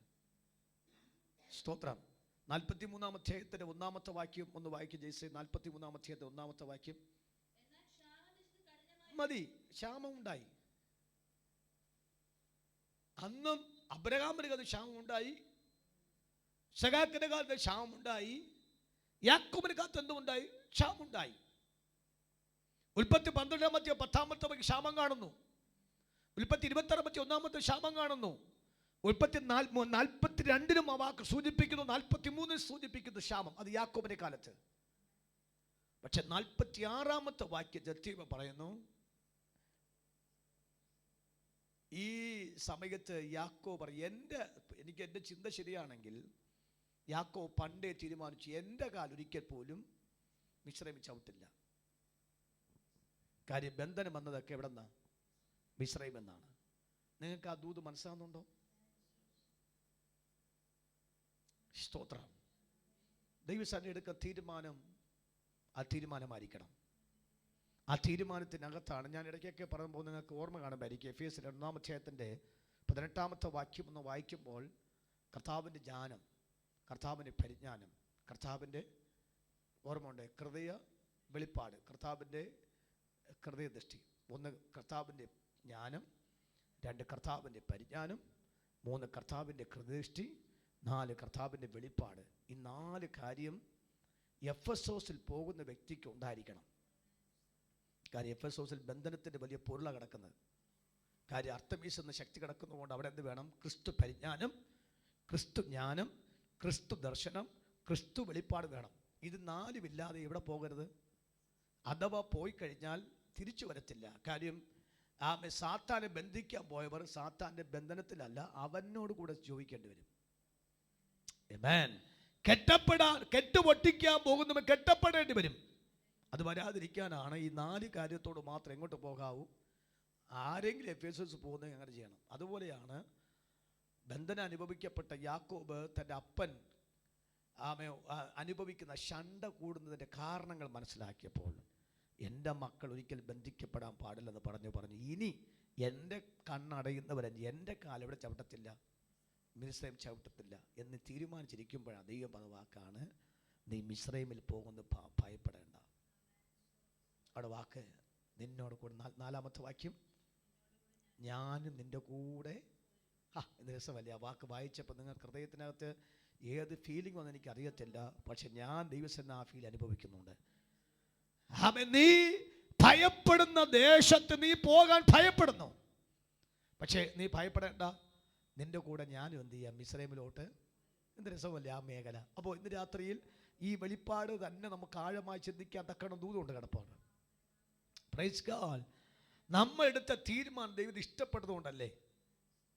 സ്തോത്രം. 43-ാം അധ്യായത്തിൻ്റെ 1-ാമത്തെ വാക്യം ഒന്ന് വായിക്കും ജയ്സേ. 43-ാം അധ്യായത്തിൻ്റെ 1-ാമത്തെ വാക്യം. മതി. ക്ഷാമം ഉണ്ടായി. അന്നും അബ്രഹാമിന്റെ കാലത്ത് ക്ഷാമം ഉണ്ടായി, ഇസ്ഹാക്കിന്റെ കാലത്ത് ക്ഷാമം ഉണ്ടായി, യാക്കോബിന്റെ കാലത്ത് എന്തുണ്ടായി? ക്ഷാമുണ്ടായി. ഉൽപ്പത്തി 12 10 ക്ഷാമം കാണുന്നു. ഉൽപ്പത്തി 26 1 ക്ഷാമം കാണുന്നു. ഉൽപ്പത്തി 42 ആ വാക്ക് സൂചിപ്പിക്കുന്നു, 43 സൂചിപ്പിക്കുന്നു ക്ഷാമം. അത് യാക്കോബിന്റെ കാലത്ത്. പക്ഷെ 46 വാക്യത്തിൽ ദൈവം പറയുന്നു, ഈ സമയത്ത് യാക്കോബ് പറയും, എനിക്ക് എൻ്റെ ചിന്ത ശരിയാണെങ്കിൽ യാക്കോബ് പണ്ടേ തീരുമാനിച്ചു, എൻ്റെ കാലൊരിക്കൽ പോലും മിശ്രമിൽ ചവിട്ടില്ല. കാര്യം ബന്ധനം വന്നതൊക്കെ എവിടെ നിന്നാണ്? മിശ്രൈം എന്നാണ്. നിങ്ങൾക്ക് ആ ദൂത് മനസ്സിലാകുന്നുണ്ടോ? സ്തോത്രം. ദൈവസന്നിധി എടുക്കുന്ന തീരുമാനം ആ തീരുമാനമായിരിക്കണം. ആ തീരുമാനത്തിനകത്താണ് ഞാൻ ഇടയ്ക്കൊക്കെ പറയുമ്പോൾ നിങ്ങൾക്ക് ഓർമ്മ കാണുമായിരിക്കും. എഫേസ്യർ 2 വാക്യം ഒന്ന് വായിക്കുമ്പോൾ കർത്താവിൻ്റെ ജ്ഞാനം, കർത്താവിൻ്റെ പരിജ്ഞാനം, കർത്താവിൻ്റെ ഓർമ്മ ഉണ്ട്, ഹൃദയ വെളിപ്പാട്, കർത്താവിൻ്റെ ഹൃദയദൃഷ്ടി. 1 കർത്താവിൻ്റെ ജ്ഞാനം, 2 കർത്താവിൻ്റെ പരിജ്ഞാനം, 3 കർത്താവിൻ്റെ ഹൃദയദൃഷ്ടി, 4 കർത്താവിൻ്റെ വെളിപ്പാട്. ഈ 4 കാര്യം എഫെസോസിൽ പോകുന്ന വ്യക്തിക്ക് ഉണ്ടായിരിക്കണം. കാര്യം എഫെസോസിൽ ബന്ധനത്തിൻ്റെ വലിയ പൊരുള കിടക്കുന്നത്. കാര്യം അർത്തമീസ് എന്ന ശക്തി കിടക്കുന്നതുകൊണ്ട് അവിടെ എന്ത് വേണം? ക്രിസ്തു പരിജ്ഞാനം, ക്രിസ്തു ജ്ഞാനം, ക്രിസ്തു ദർശനം, ക്രിസ്തു വെളിപ്പാട് വേണം. ഇത് 4 ഇല്ലാതെ എവിടെ പോകരുത്. അഥവാ പോയി കഴിഞ്ഞാൽ തിരിച്ചു വരത്തില്ല. കാര്യം സാത്താനെ ബന്ധിക്കാൻ പോയവർ സാത്താൻ്റെ ബന്ധനത്തിലല്ല, അവനോട് കൂടെ ചോദിക്കേണ്ടി വരും. കെട്ടുപൊട്ടിക്കാൻ പോകുന്നവൻ കെട്ടപ്പെടേണ്ടി വരും. അത് വരാതിരിക്കാനാണ് ഈ 4 കാര്യത്തോട് മാത്രം എങ്ങോട്ട് പോകാവൂ. ആരെങ്കിലും എഫേസോസ് പോകുന്നത് അങ്ങനെ ചെയ്യണം. അതുപോലെയാണ് ബന്ധനം അനുഭവിക്കപ്പെട്ട യാക്കോബ് തൻ്റെ അപ്പൻ അനുഭവിക്കുന്ന ശണ്ട കൂടുന്നതിൻ്റെ കാരണങ്ങൾ മനസ്സിലാക്കിയപ്പോൾ, എൻ്റെ മക്കൾ ഒരിക്കൽ ബന്ധിക്കപ്പെടാൻ പാടില്ലെന്ന് പറഞ്ഞു ഇനി എൻ്റെ കണ്ണടയുന്നവരെ എൻ്റെ കാലെവിടെ ചവിട്ടത്തില്ല, മിസ്രൈം ചവിട്ടത്തില്ല എന്ന് തീരുമാനിച്ചിരിക്കുമ്പോഴാണ് ദൈവം പറഞ്ഞ വാക്കാണ്, നീ മിസ്രൈമിൽ പോകുന്ന ഭയപ്പെടേണ്ട. അവിടെ വാക്ക് നിന്നോട് കൂടെ 4 വാക്യം, ഞാനും നിൻ്റെ കൂടെ. ഇത് രസമല്ലേ ആ വാക്ക് വായിച്ചപ്പോൾ? നിങ്ങൾക്ക് ഹൃദയത്തിനകത്ത് ഏത് ഫീലിംഗ് വന്ന് എനിക്ക് അറിയത്തില്ല, പക്ഷെ ഞാൻ ദൈവസേന ആ ഫീൽ അനുഭവിക്കുന്നുണ്ട്. നീ ഭയപ്പെടുന്ന ദേശത്ത് നീ പോകാൻ ഭയപ്പെടുന്നു, പക്ഷേ നീ ഭയപ്പെടേണ്ട, നിന്റെ കൂടെ ഞാനും എന്ത് ചെയ്യാം, മിസ്രൈമിലോട്ട്. എന്ത് രസമല്ലേ ആ മേഖല. അപ്പോൾ ഇന്ന് രാത്രിയിൽ ഈ വെളിപ്പാട് തന്നെ നമുക്ക് ആഴമായി ചിന്തിക്കാൻ തക്കണം ദൂതുകൊണ്ട് കിടപ്പാണ്. Praise God. നമ്മൾ എടുത്ത തീരുമാനം ദൈവം ഇഷ്ടപ്പെട്ടതുകൊണ്ടല്ലേ?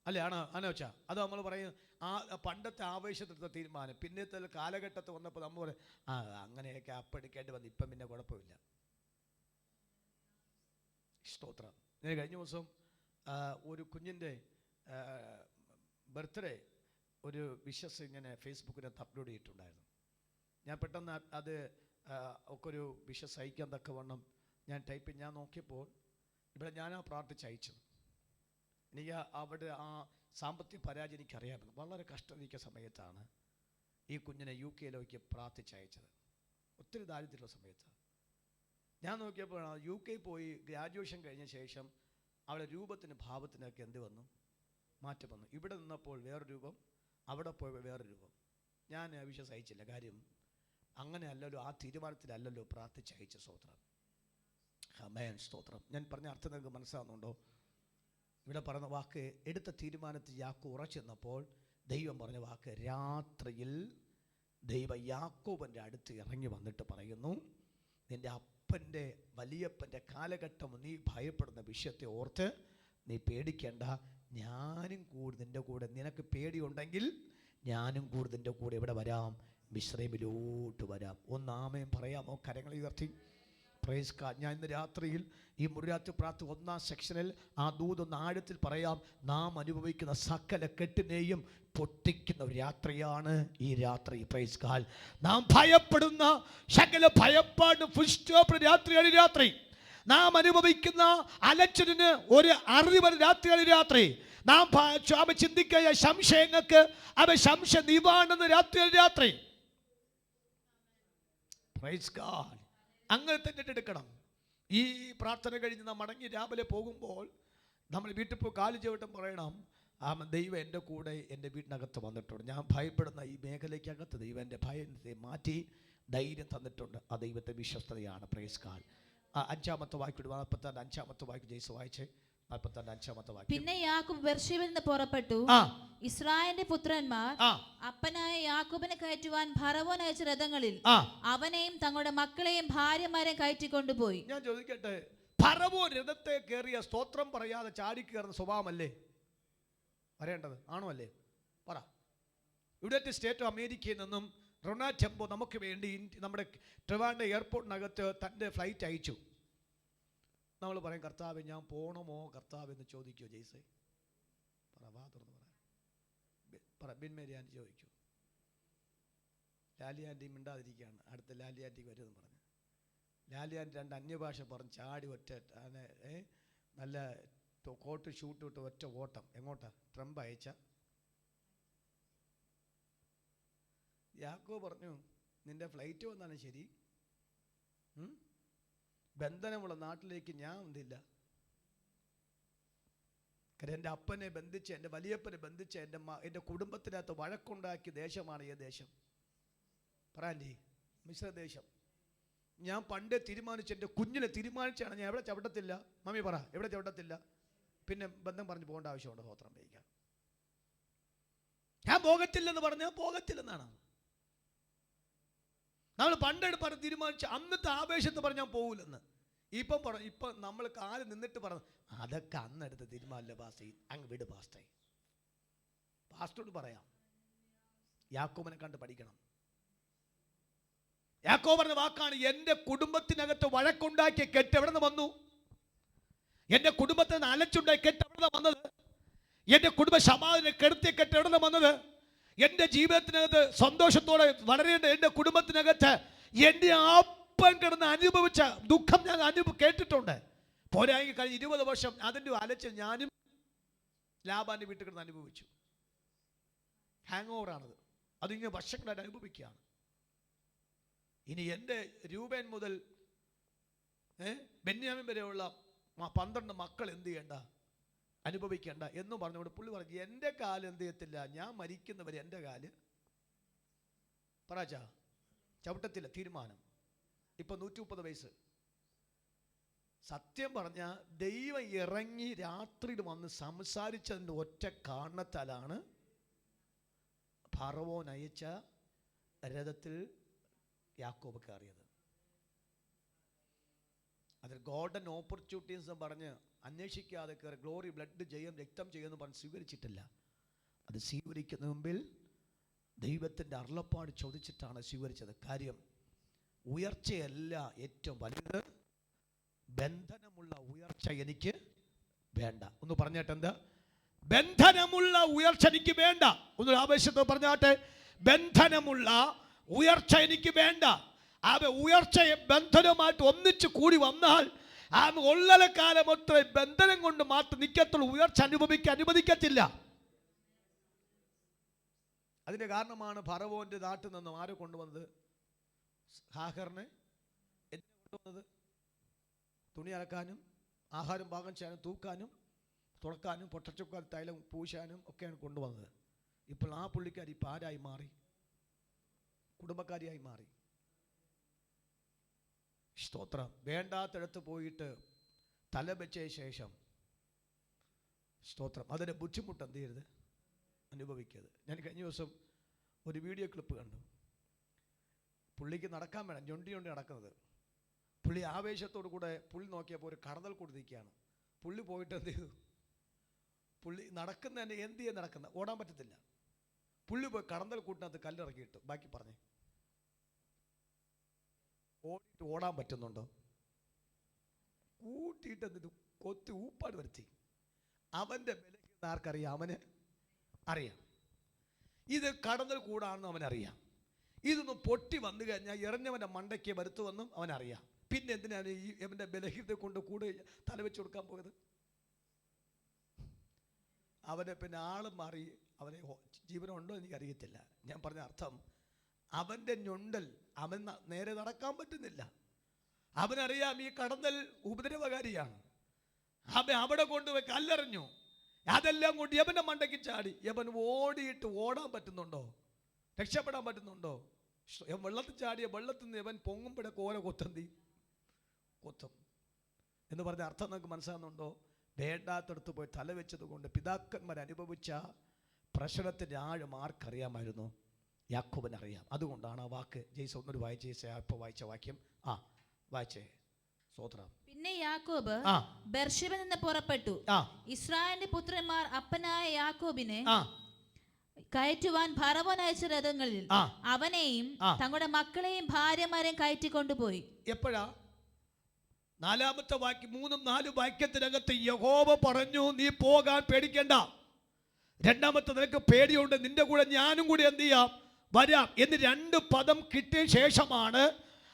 അല്ലേ? ആണോച്ച? അത് നമ്മൾ പറയും പണ്ടത്തെ ആവേശത്തിലെടുത്ത തീരുമാനം, പിന്നത്തെ കാലഘട്ടത്തിൽ വന്നപ്പോൾ നമ്മൾ പറയും അങ്ങനെയൊക്കെ അപ്പെടുക്കേണ്ടി വന്നു, ഇപ്പം പിന്നെ കുഴപ്പമില്ല. സ്തോത്രം. ഞാൻ കഴിഞ്ഞ ദിവസം ഒരു കുഞ്ഞിൻ്റെ ബർത്ത്ഡേ ഒരു വിഷസ് ഇങ്ങനെ ഫേസ്ബുക്കിനകത്ത് അപ്ലോഡ് ചെയ്തിട്ടുണ്ടായിരുന്നു. ഞാൻ പെട്ടെന്ന് അത് ഒക്കെ ഒരു വിഷസ് അയക്കാൻ തക്കവണ്ണം ഞാൻ ഞാൻ നോക്കിയപ്പോൾ ഇവിടെ ഞാനാ പ്രാർത്ഥിച്ചയച്ചത്. എനിക്ക് അവിടെ ആ സാമ്പത്തിക പരാജയം എനിക്കറിയാമെന്ന്. വളരെ കഷ്ടത്തിരിക്കുന്ന സമയത്താണ് ഈ കുഞ്ഞിനെ UK പ്രാർത്ഥിച്ചയച്ചത്. ഒത്തിരി ദാരിദ്ര്യമുള്ള സമയത്ത് ഞാൻ നോക്കിയപ്പോൾ UK പോയി ഗ്രാജുവേഷൻ കഴിഞ്ഞ ശേഷം അവിടെ രൂപത്തിന് ഭാവത്തിനൊക്കെ എന്ത് വന്നു? മാറ്റം വന്നു. ഇവിടെ നിന്നപ്പോൾ വേറൊരു രൂപം, അവിടെ പോയപ്പോൾ വേറൊരു രൂപം. ഞാൻ വിശ്വസിച്ചില്ല. കാര്യം അങ്ങനെ അല്ലല്ലോ, ആ തീരുമാനത്തിലല്ലല്ലോ പ്രാർത്ഥിച്ചയച്ച. സ്തോത്രം. ആമേൻ. സ്തോത്രം. ഞാൻ പറഞ്ഞ അർത്ഥം നിങ്ങൾക്ക് മനസ്സിലാകുന്നുണ്ടോ? ഇവിടെ പറഞ്ഞ വാക്ക്, എടുത്ത തീരുമാനത്തിൽ യാക്കോബ് ഉറച്ചു നിന്നപ്പോൾ ദൈവം പറഞ്ഞ വാക്ക്, രാത്രിയിൽ ദൈവം യാക്കോബിൻ്റെ അടുത്ത് ഇറങ്ങി വന്നിട്ട് പറയുന്നു, നിൻ്റെ അപ്പൻ്റെ വലിയപ്പൻ്റെ കാലഘട്ടം നീ ഭയപ്പെടുന്ന വിഷയത്തെ ഓർത്ത് നീ പേടിക്കേണ്ട, ഞാനും കൂടി നിൻ്റെ കൂടെ. നിനക്ക് പേടിയുണ്ടെങ്കിൽ ഞാനും കൂടി നിൻ്റെ കൂടെ എവിടെ വരാം? മിസ്രൈമിലോട്ട് വരാം. ഒന്ന് ആമേൻ പറയാമോ? കരങ്ങൾ ഉയർത്തി. Praise God. ഞാൻ ഇന്ന് രാത്രിയിൽ ഈ മുറിരാത്രി പ്രാർത്ഥന 1-ാം സെക്ഷനിൽ ആ ദൂതൊന്ന് ആഴത്തിൽ പറയാം. നാം അനുഭവിക്കുന്ന സകല കെട്ടിനെയും പൊട്ടിക്കുന്ന ഒരു രാത്രിയാണ് ഈ രാത്രി. Praise God. നാം ഭയപ്പെടുന്ന സകല ഭയപ്പാടും ഫുൾ സ്റ്റോപ്പ് രാത്രിയാണ് ഈ രാത്രി. നാം അനുഭവിക്കുന്ന അലച്ചിലിന് ഒരു അറിവ് രാത്രിയാണ് ഈ രാത്രി. നാം ചിന്തിക്കുക സംശയങ്ങൾക്ക് സംശയ നിവാരണ രാത്രിയാണ് രാത്രി. Praise God. അങ്ങനെ തന്നെ എടുക്കണം. ഈ പ്രാർത്ഥന കഴിഞ്ഞ് നാം മടങ്ങി രാവിലെ പോകുമ്പോൾ നമ്മൾ വീട്ടിൽ പോയി കാലു ചവിട്ടം പറയണം, ദൈവം എൻ്റെ കൂടെ എൻ്റെ വീട്ടിനകത്ത് വന്നിട്ടുണ്ട്. ഞാൻ ഭയപ്പെടുന്ന ഈ മേഖലയ്ക്കകത്ത് ദൈവം എൻ്റെ ഭയത്തെ മാറ്റി ധൈര്യം തന്നിട്ടുണ്ട്. ആ ദൈവത്തെ വിശ്വസ്തതയാണ്. Praise God. അഞ്ചാമത്തെ വാക്യം 44 അഞ്ചാമത്തെ വാക്യം ജയ്സ് വായിച്ചേ. 44 അഞ്ചാമത്തെ വാക്യം.
പിന്നെ യാക്കോബ് ബെർശേബയിൽ നിന്ന് പുറപ്പെട്ടു. ഇസ്രായേലിന്റെ പുത്രന്മാർ അപ്പനായ യാക്കോബിനെ കയറ്റുവാൻ ഫറവോൻ അയച്ച രഥങ്ങളിൽ അവനെയും തങ്ങളുടെ മക്കളെയും ഭാര്യമാരെയും കയറ്റിക്കൊണ്ടുപോയി.
ഞാൻ ചോദിക്കട്ടെ, ഫറവോൻ രഥത്തെ കയറിയ സ്തോത്രം പറയാതെ ചാടിക്കയറുന്ന സ്വഭാവമല്ലേ വരേണ്ടത്? ആണോ അല്ലേ? പറ. യുണൈറ്റഡ് സ്റ്റേറ്റ് ഓഫ് അമേരിക്കയിൽ നിന്നും റൊണാൾഡ് ടെമ്പോ നമുക്ക് വേണ്ടി നമ്മുടെ ട്രിവാൻഡ്രം എയർപോർട്ടിനകത്ത് തൻ്റെ ഫ്ലൈറ്റ് അയച്ചു. നമ്മൾ പറയും, കർത്താവ് ഞാൻ പോകണമോ കർത്താവ് എന്ന് ചോദിക്കുമോ ജയ്സേ? പറ, വാ തുറന്ന് പറ. ബിൻമേരി ആൻറ്റി ചോദിക്കൂ. ലാലി ആൻറ്റി മിണ്ടാതിരിക്കുകയാണ്. അടുത്ത ലാലി ആൻറ്റി വരുമെന്ന് പറഞ്ഞു. ലാലി ആൻറ്റി 2 അന്യഭാഷ പറഞ്ഞ് ചാടി ഒറ്റ നല്ല കോട്ട് ഷൂട്ട് ഇട്ട് ഒറ്റ ഓട്ടം. എങ്ങോട്ടാ? ട്രംപ് അയച്ച. യാക്കോ പറഞ്ഞു, നിന്റെ ഫ്ലൈറ്റ് വന്നാലും ശരി, ബന്ധനമുള്ള നാട്ടിലേക്ക് ഞാൻ വന്നില്ല. കാര്യം എൻ്റെ അപ്പനെ ബന്ധിച്ച്, എൻ്റെ വലിയപ്പനെ ബന്ധിച്ച് എൻ്റെ കുടുംബത്തിനകത്ത് വഴക്കുണ്ടാക്കിയ ദേശമാണ് ഈ ദേശം. പറയാൻറ്റി, മിശ്രദേശം. ഞാൻ പണ്ടേ തീരുമാനിച്ചു, എൻ്റെ കുഞ്ഞിനെ തീരുമാനിച്ചാണ് ഞാൻ എവിടെ ചവിട്ടത്തില്ല. മമ്മി പറ, എവിടെ ചവിട്ടത്തില്ല. പിന്നെ ബന്ധം പറഞ്ഞ് പോകേണ്ട ആവശ്യമുണ്ട്? സ്തോത്രം വഹിക്കാം. ഞാൻ പോകത്തില്ലെന്ന് പറഞ്ഞാൽ പോകത്തില്ലെന്നാണ് നമ്മൾ പണ്ടെടുത്ത് പറഞ്ഞ് തീരുമാനിച്ചു. അന്നത്തെ ആവേശത്ത് പറഞ്ഞ് ഞാൻ പോകില്ലെന്ന്. ഇപ്പം നമ്മൾ കാല് നിന്നിട്ട് പറഞ്ഞു, അതൊക്കെ അന്നെടുത്ത് തീരുമാനമില്ല പാസ്റ്റേ, അങ്ങ് വിട് പാസ്റ്റേ. പാസ്റ്റോട് പറയാം, യാക്കോബിനെ കണ്ട് പഠിക്കണം. യാക്കോബ് പറഞ്ഞ വാക്കാണ്, എൻ്റെ കുടുംബത്തിനകത്ത് വഴക്കുണ്ടാക്കിയ കെട്ട് എവിടെ നിന്ന് വന്നു? എൻ്റെ കുടുംബത്തിൽ നിന്ന് അലച്ചുണ്ടാക്കിയ കെട്ട് എവിടെ നിന്ന് വന്നത്? എൻ്റെ കുടുംബ സമാധാനം കെടുത്തിയ കെട്ട് എവിടെ നിന്ന് വന്നത്? എൻ്റെ ജീവിതത്തിനകത്ത് സന്തോഷത്തോടെ വളരേണ്ട എൻ്റെ കുടുംബത്തിനകത്ത് എൻ്റെ അപ്പൻ കിടന്ന് അനുഭവിച്ച ദുഃഖം ഞാൻ കേട്ടിട്ടുണ്ട്. പോരായെങ്കിൽ കഴിഞ്ഞ 20 വർഷം അതിൻ്റെ അലച്ചിൽ ഞാനും ലാബാൻ്റെ വീട്ടിൽ കിടന്ന് അനുഭവിച്ചു. ഹാങ് ഓവറാണത്. അതിങ്ങനെ വർഷങ്ങളായിട്ട് അനുഭവിക്കുകയാണ്. ഇനി എൻ്റെ രൂപൻ മുതൽ ബെന്യാമിൻ വരെയുള്ള 12 മക്കൾ എന്ത് ചെയ്യണ്ട, അനുഭവിക്കേണ്ട എന്ന് പറഞ്ഞുകൊണ്ട് പുള്ളി പറഞ്ഞു, എൻ്റെ കാല് എന്ത് ചെയ്യത്തില്ല, ഞാൻ മരിക്കുന്നവരെ എൻ്റെ കാല് പറയാ ചവിട്ടത്തില്ല. തീരുമാനം. ഇപ്പം 130 വയസ്സ്. സത്യം പറഞ്ഞാൽ ദൈവം ഇറങ്ങി രാത്രിയിൽ വന്ന് സംസാരിച്ചതിൻ്റെ ഒറ്റ കാരണത്താലാണ് ഫറവോൻ അയച്ച രഥത്തിൽ യാക്കോബ് കയറിയത്. അതിൽ ഗോൾഡൻ ഓപ്പർച്യൂണിറ്റീസ് പറഞ്ഞ് അന്വേഷിക്കാതെ കയറി ഗ്ലോറി, ബ്ലഡ്, ജയം, രക്തം ചെയ്യുമെന്ന് പറഞ്ഞ് സ്വീകരിച്ചിട്ടില്ല. അത് സ്വീകരിക്കുന്ന മുമ്പിൽ ദൈവത്തിൻ്റെ അരുളപ്പാട് ചോദിച്ചിട്ടാണ് സ്വീകരിച്ചത്. കാര്യം ഉയർച്ചയല്ല ഏറ്റവും വലുത്, ബന്ധനമുള്ള ഉയർച്ച എനിക്ക് വേണ്ട. ഒന്ന് പറഞ്ഞാട്ടെ, എന്താ? ബന്ധനമുള്ള ഉയർച്ച എനിക്ക് വേണ്ട. ഒന്ന് ആവേശത്തോടെ പറഞ്ഞാട്ടെ, ബന്ധനമുള്ള ഉയർച്ച എനിക്ക് വേണ്ട. ആ ഉയർച്ചയെ ബന്ധനവുമായിട്ട് ഒന്നിച്ച് കൂടി വന്നാൽ ആ ഉള്ളലക്കാലം ഒത്ര ബന്ധനം കൊണ്ട് മാത്രം നിൽക്കത്തുള്ളൂ. ഉയർച്ച അനുവദിക്കത്തില്ല. അതിൻ്റെ കാരണമാണ് ഫറവോൻ്റെ നാട്ടിൽ നിന്നും ആരെ കൊണ്ടുവന്നത്? ഹാഗറിനെ കൊണ്ടുവന്നത് തുണി അലക്കാനും ആഹാരം പാകം ചെയ്യാനും തൂക്കാനും തുറക്കാനും പൊട്ടച്ചുക്കാൽ തൈലം പൂശാനും ഒക്കെയാണ് കൊണ്ടുവന്നത്. ഇപ്പോൾ ആ പുള്ളിക്കാരി ഇപ്പം ആരായി മാറി? കുടുംബക്കാരിയായി മാറി. സ്തോത്രം. വേണ്ടാത്തടത്ത് പോയിട്ട് തല വെച്ച ശേഷം സ്തോത്രം അതിൻ്റെ ബുദ്ധിമുട്ട് എന്ത് ചെയ്യരുത്, അനുഭവിക്കരുത്. ഞാൻ കഴിഞ്ഞ ദിവസം ഒരു വീഡിയോ ക്ലിപ്പ് കണ്ടു. പുള്ളിക്ക് നടക്കാൻ വേണം, ഞൊണ്ടി നടക്കുന്നത്. പുള്ളി ആവേശത്തോടു കൂടെ പുള്ളി നോക്കിയപ്പോൾ ഒരു കടന്നൽ കൊടുത്തിരിക്കുകയാണ്. പുള്ളി പോയിട്ട് എന്ത് ചെയ്തു? പുള്ളി നടക്കുന്നതന്നെ എന്ത് ചെയ്യാൻ നടക്കുന്ന ഓടാൻ പറ്റത്തില്ല. പുള്ളി പോയി കടന്നൽ കൂട്ടിനകത്ത് കല്ലിറക്കിയിട്ടു. ബാക്കി പറഞ്ഞേ, ഓടിയിട്ട് ഓടാൻ പറ്റുന്നുണ്ടോ? കൂട്ടിയിട്ട് എന്തിനു കൊത്തി ഊപ്പാട് വരുത്തി. അവൻ്റെ ബലഹീനത ആർക്കറിയാം? അവന് അറിയാം. ഇത് കടന്നൽ കൂടാണെന്ന് അവനറിയാം. ഇതൊന്നും പൊട്ടി വന്നു കഴിഞ്ഞാൽ എറിഞ്ഞവൻ്റെ മണ്ടയ്ക്ക് വരുത്തുവെന്നും അവനറിയാം. പിന്നെ എന്തിനാണ് ഈ അവൻ്റെ ബലഹീനതയെ കൊണ്ട് കൂടെ തലവെച്ച് കൊടുക്കാൻ പോയത്? അവനെ പിന്നെ ആളും മാറി, അവനെ ജീവനുണ്ടോ എനിക്കറിയത്തില്ല. ഞാൻ പറഞ്ഞ അർത്ഥം, അവൻ്റെ ഞൊണ്ടൽ അവൻ നേരെ നടക്കാൻ പറ്റുന്നില്ല. അവനറിയാം ഈ കടന്നൽ ഉപദ്രവകാരിയാണ്. അവൻ അവിടെ കൊണ്ടുപോയി കല്ലെറിഞ്ഞു. അതെല്ലാം കൊണ്ട് യവൻ്റെ മണ്ടയ്ക്ക് ചാടി. യവൻ ഓടിയിട്ട് ഓടാൻ പറ്റുന്നുണ്ടോ? രക്ഷപ്പെടാൻ പറ്റുന്നുണ്ടോ? വെള്ളത്തിൽ ചാടിയ വെള്ളത്തിൽ നിന്ന് ഇവൻ പൊങ്ങുമ്പോഴേ കോല കൊത്തും എന്ന് പറഞ്ഞ അർത്ഥം നമുക്ക് മനസ്സിലാകുന്നുണ്ടോ? വേണ്ടാത്തടത്ത് പോയി തല വെച്ചത് കൊണ്ട് പിതാക്കന്മാർ അനുഭവിച്ച പ്രശ്നത്തിൻ്റെ ആഴം ആർക്കറിയാമായിരുന്നു? യാക്കോബിനറിയാം. അതുകൊണ്ടാണ് ആ വാക്ക് ജയ്സ് ഒന്നൊരു വായിച്ചേ, ഇപ്പോൾ വായിച്ച വാക്യം വായിച്ചേ. സ്തോത്രം.
പിന്നെ യാക്കോബ് ബെർശേബയിൽ നിന്ന് പുറപ്പെട്ടു. ഇസ്രായേലിന്റെ പുത്രന്മാർ അപ്പനായ യാക്കോബിനെ കയറ്റുവാൻ ഫറവോൻ അയച്ച രഥങ്ങളിൽ അവനെയും തങ്ങളുടെ മക്കളെയും ഭാര്യമാരെയും കയറ്റിക്കൊണ്ടുപോയി.
എപ്പോഴാ? 4-ാമത്തെ വാക്യം, 3-4 വാക്യത്തിനകത്ത് യഹോവ പറഞ്ഞു, നീ പോകാൻ പേടിക്കണ്ട. 2-ാമത്തെ, നിനക്ക് പേടിയുണ്ട്, നിന്റെ കൂടെ ഞാനും കൂടി എന്ത് ചെയ്യാം, വരാം എന്ന് 2 പദം കിട്ടിയ ശേഷമാണ്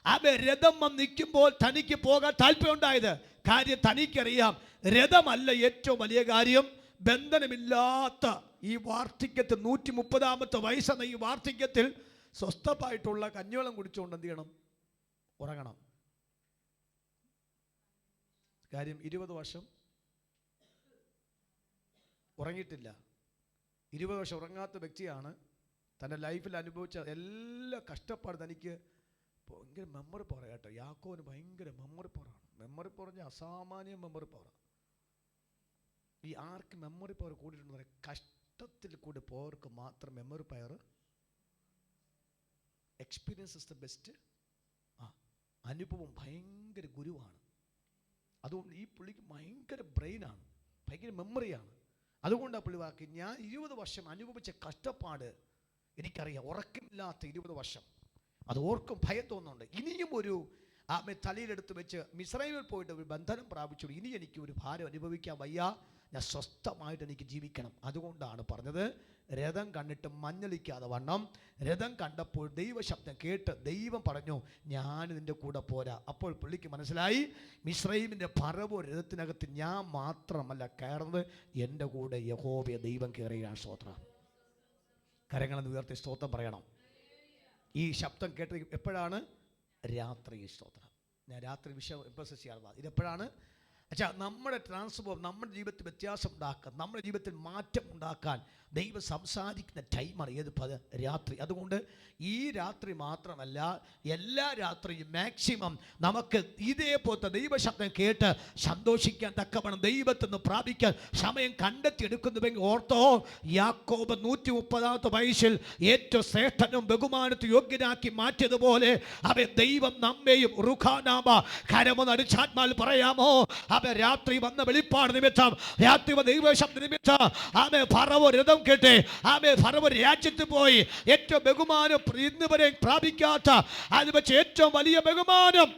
അവൻ രഥം വന്ന് നിൽക്കുമ്പോൾ തനിക്ക് പോകാൻ താല്പര്യമുണ്ടായത്. കാര്യം തനിക്കറിയാം, രഥമല്ല ഏറ്റവും വലിയ കാര്യം. ബന്ധനമില്ലാത്ത ഈ വാർദ്ധക്യത്തിൽ 130-ാമത്തെ വയസ്സെന്ന ഈ വാർദ്ധക്യത്തിൽ സ്വസ്ഥമായിട്ടുള്ള കഞ്ഞിവെള്ളം കുടിച്ചുകൊണ്ട് എന്ത് ചെയ്യണം? ഉറങ്ങണം. കാര്യം 20 വർഷം ഉറങ്ങിയിട്ടില്ല. 20 വർഷം ഉറങ്ങാത്ത വ്യക്തിയാണ് തൻ്റെ ലൈഫിൽ അനുഭവിച്ച എല്ലാ കഷ്ടപ്പാടും തനിക്ക് ഭയങ്കര മെമ്മറി പവർ കേട്ടോ. യാക്കോബിന് ഭയങ്കര മെമ്മറി പവറാണ്. മെമ്മറി പവർ പറഞ്ഞാൽ അസാമാന്യ മെമ്മറി പവറാണ്. ഈ ആർക്ക് മെമ്മറി പവർ കൂടിയിട്ടുണ്ടെന്ന് പറയാം? കഷ്ടത്തിൽ കൂടി പോയവർക്ക് മാത്രം memory power. Experience is the best. അനുഭവം ഭയങ്കര ഗുരുവാണ്. അതുകൊണ്ട് ഈ പുള്ളിക്ക് ഭയങ്കര ബ്രെയിനാണ്, ഭയങ്കര മെമ്മറിയാണ്. അതുകൊണ്ടാണ് പുള്ളി വാക്ക്, ഞാൻ 20 വർഷം അനുഭവിച്ച കഷ്ടപ്പാട് എനിക്കറിയാം. ഉറക്കമില്ലാത്ത 20 വർഷം, അത് ഓർക്കും ഭയം തോന്നുന്നുണ്ട്. ഇനിയും ഒരു തലയിലെടുത്ത് വെച്ച് മിസ്രൈമിൽ പോയിട്ട് ഒരു ബന്ധനം പ്രാപിച്ചു, ഇനി എനിക്ക് ഒരു ഭാരം അനുഭവിക്കാൻ വയ്യ, ഞാൻ സ്വസ്ഥമായിട്ട് എനിക്ക് ജീവിക്കണം. അതുകൊണ്ടാണ് പറഞ്ഞത്, രഥം കണ്ടിട്ട് മഞ്ഞളിക്കാതെ വണ്ണം. രഥം കണ്ടപ്പോൾ ദൈവശബ്ദം കേട്ട് ദൈവം പറഞ്ഞു, ഞാൻ നിൻ്റെ കൂടെ പോരാ. അപ്പോൾ പുള്ളിക്ക് മനസ്സിലായി, മിസ്രൈമിൻ്റെ ഫറവോ രഥത്തിനകത്ത് ഞാൻ മാത്രമല്ല കയറുന്നത്, എൻ്റെ കൂടെ യഹോവയെ ദൈവം കയറുകയാണ്. സ്തോത്രം. കരങ്ങളെന്ന് ഉയർത്തി സ്തോത്രം പറയണം. ഈ ശബ്ദം കേട്ടത് എപ്പോഴാണ്? രാത്രി. സ്തോത്രം. ഞാൻ രാത്രി വിഷയം എംഫസൈസ് ചെയ്യാറുള്ളത് ഇതെപ്പോഴാണ്? നമ്മുടെ ട്രാൻസ്ഫോം, നമ്മുടെ ജീവിതത്തിൽ വ്യത്യാസം ഉണ്ടാക്കാൻ, നമ്മുടെ ജീവിതത്തിൽ മാറ്റം ഉണ്ടാക്കാൻ ദൈവം സംസാരിക്കുന്ന ടൈമാണ് ഏത്? രാത്രി. അതുകൊണ്ട് ഈ രാത്രി മാത്രമല്ല, എല്ലാ രാത്രിയും മാക്സിമം നമുക്ക് ഇതേപോലത്തെ ദൈവശബ്ദം കേട്ട് സന്തോഷിക്കാൻ തക്കവണ്ണം ദൈവത്തിൽ നിന്ന് പ്രാപിക്കാൻ സമയം കണ്ടെത്തിയെടുക്കുന്നുവെങ്കിൽ ഓർത്തോ, യാക്കോബ് 130-ാമത്തെ വയസ്സിൽ ഏറ്റവും ശ്രേഷ്ഠനും ബഹുമാനത്തിൽ യോഗ്യനാക്കി മാറ്റിയതുപോലെ അവൻ ദൈവം നമ്മെയും റുഖാനാമ കരമൊന്നടിച്ചാത്മാൽ പറയാമോ, അവൻ രാത്രി വന്ന വെളിപ്പാട് നിമിത്തം, രാത്രി വന്ന ദൈവശബ്ദ നിമിത്തം ആമേ ഫറവോ രഥം കേട്ടെ, ആമേ ഫറവോ രാജ്യത്ത് പോയി ഏറ്റവും ബഹുമാനം ഇന്ന് വരെ പ്രാപിക്കാത്ത, അത് വെച്ച് ഏറ്റവും വലിയ ബഹുമാനം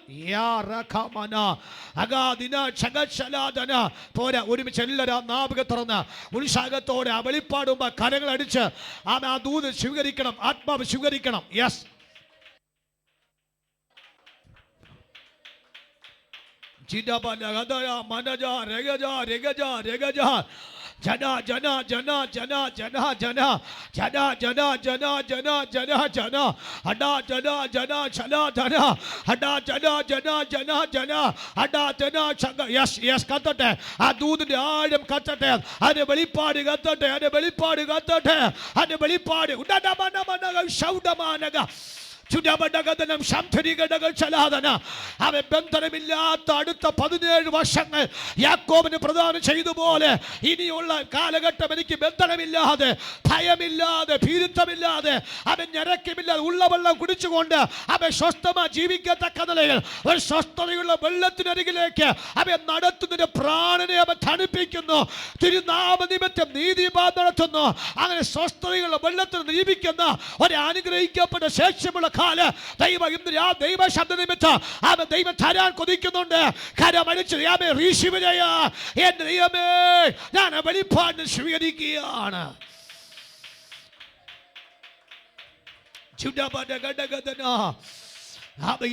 പോരാ. ഒരുമിച്ച് എല്ലാവരും നാവിക തുറന്ന് ഉത്സാഹത്തോടെ ആ വെളിപ്പാടുമ്പോ കരങ്ങൾ അടിച്ച് ആമേ ആ ദൂത് സ്വീകരിക്കണം, ആത്മാവ് സ്വീകരിക്കണം. യെസ്. ജന ജന ജന ജന ജന ജന ജന ജന ജന ജന ജന ജന അടാ ജന ജന ചല ധന അടാ ജന ജന ജന ജന അടാ ജന ചക. Yes yes. കത്തട്ടെ ആ ദൂതിന്റെ ആഴം കത്തട്ടെ, അതിന്റെ വെളിപ്പാട് കത്തട്ടെ, അതിന്റെ വെളിപ്പാട് കത്തട്ടെ, അതിന്റെ വെളിപ്പാട് ഷൗഡമാനക അവൻ ബന്ധനമില്ലാത്ത അടുത്ത 17 വർഷങ്ങൾ യാക്കോബിന് പ്രദാനം ചെയ്തുപോലെ ഇനിയുള്ള കാലഘട്ടം എനിക്ക് ബന്ധനമില്ലാതെ, ഭയമില്ലാതെ, ഭീരുത്വമില്ലാതെ, അവൻ ഞരക്കമില്ലാതെ ഉള്ള വെള്ളം കുടിച്ചുകൊണ്ട് അവൻ സ്വസ്ഥമായി ജീവിക്കത്തക്ക നിലയിൽ ഒരു സ്വസ്ഥതയുള്ള വെള്ളത്തിനരികിലേക്ക് അവൻ നടത്തുന്നതിന്റെ പ്രാണനെ അവൻ തണുപ്പിക്കുന്നു. തിരുനാമ നിമിത്തം നീതിപാത നടത്തുന്നു. അങ്ങനെ സ്വസ്ഥതയുള്ള വെള്ളത്തിൽ ജീവിക്കുന്ന ഒരു അനുഗ്രഹിക്കപ്പെട്ട ശേഷമുള്ള ദൈവം ഇന്ന് ദൈവ ശബ്ദ നിമിത്തം അവൻ ദൈവം തരാൻ കൊതിക്കുന്നുണ്ട്. കരമടിച്ച് എന്റെ ദൈവമേ, ഞാൻ വെളിപ്പാട് സ്വീകരിക്കുകയാണ്.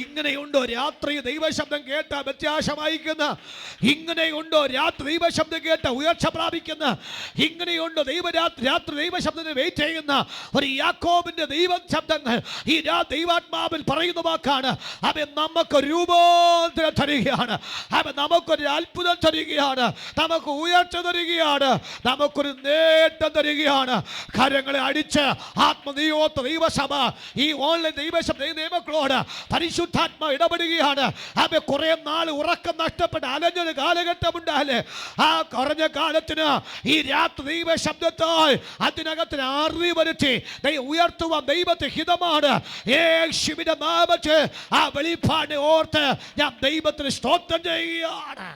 ഇങ്ങനെയുണ്ടോ രാത്രി ദൈവശബ്ദം കേട്ട വ്യത്യാസം വായിക്കുന്ന? ഇങ്ങനെയുണ്ടോ രാത്രി ദൈവശബ്ദം കേട്ട ഉയർച്ച പ്രാപിക്കുന്ന? ഇങ്ങനെയുണ്ടോ രാത്രി ദൈവശബ്ദത്തിന് വെയിറ്റ് ചെയ്യുന്ന ഒരു യാക്കോബിന്റെ ദൈവശബ്ദങ്ങൾ ഈ ദൈവാത്മാവിൽ പറയുന്ന വാക്കാണ്. അവൻ നമുക്ക് രൂപാന്തരം തരികയാണ്, അവൻ നമുക്കൊരു അത്ഭുതം തരികയാണ്, നമുക്ക് ഉയർച്ച തരികയാണ്, നമുക്കൊരു നേട്ടം തരികയാണ്. കരങ്ങളെ അടിച്ച് ആത്മനിയോഗ ദൈവസഭ ഈ ഓൺലൈൻ ദൈവശബ്ദ നിയമങ്ങളോട് പരിശുദ്ധാത്മ ഇടപെടുകയാണ്. അവ കുറെ നാൾ ഉറക്കം നഷ്ടപ്പെട്ട് അലഞ്ഞൊരു കാലഘട്ടം ഉണ്ടായാലേ ആ കുറഞ്ഞ കാലത്തിന് ഈ രാത്രി ദൈവ ശബ്ദത്താൽ അതിനകത്തിന് അറിവ് വരുത്തി ഉയർത്തുവാൻ ദൈവത്തെ ഹിതമാണ്. യേശുവിന്റെ നാമത്തിൽ ആ വെളിപ്പാടിനെ ഓർത്ത് ഞാൻ ദൈവത്തിന് സ്തോത്രം ചെയ്യുകയാണ്.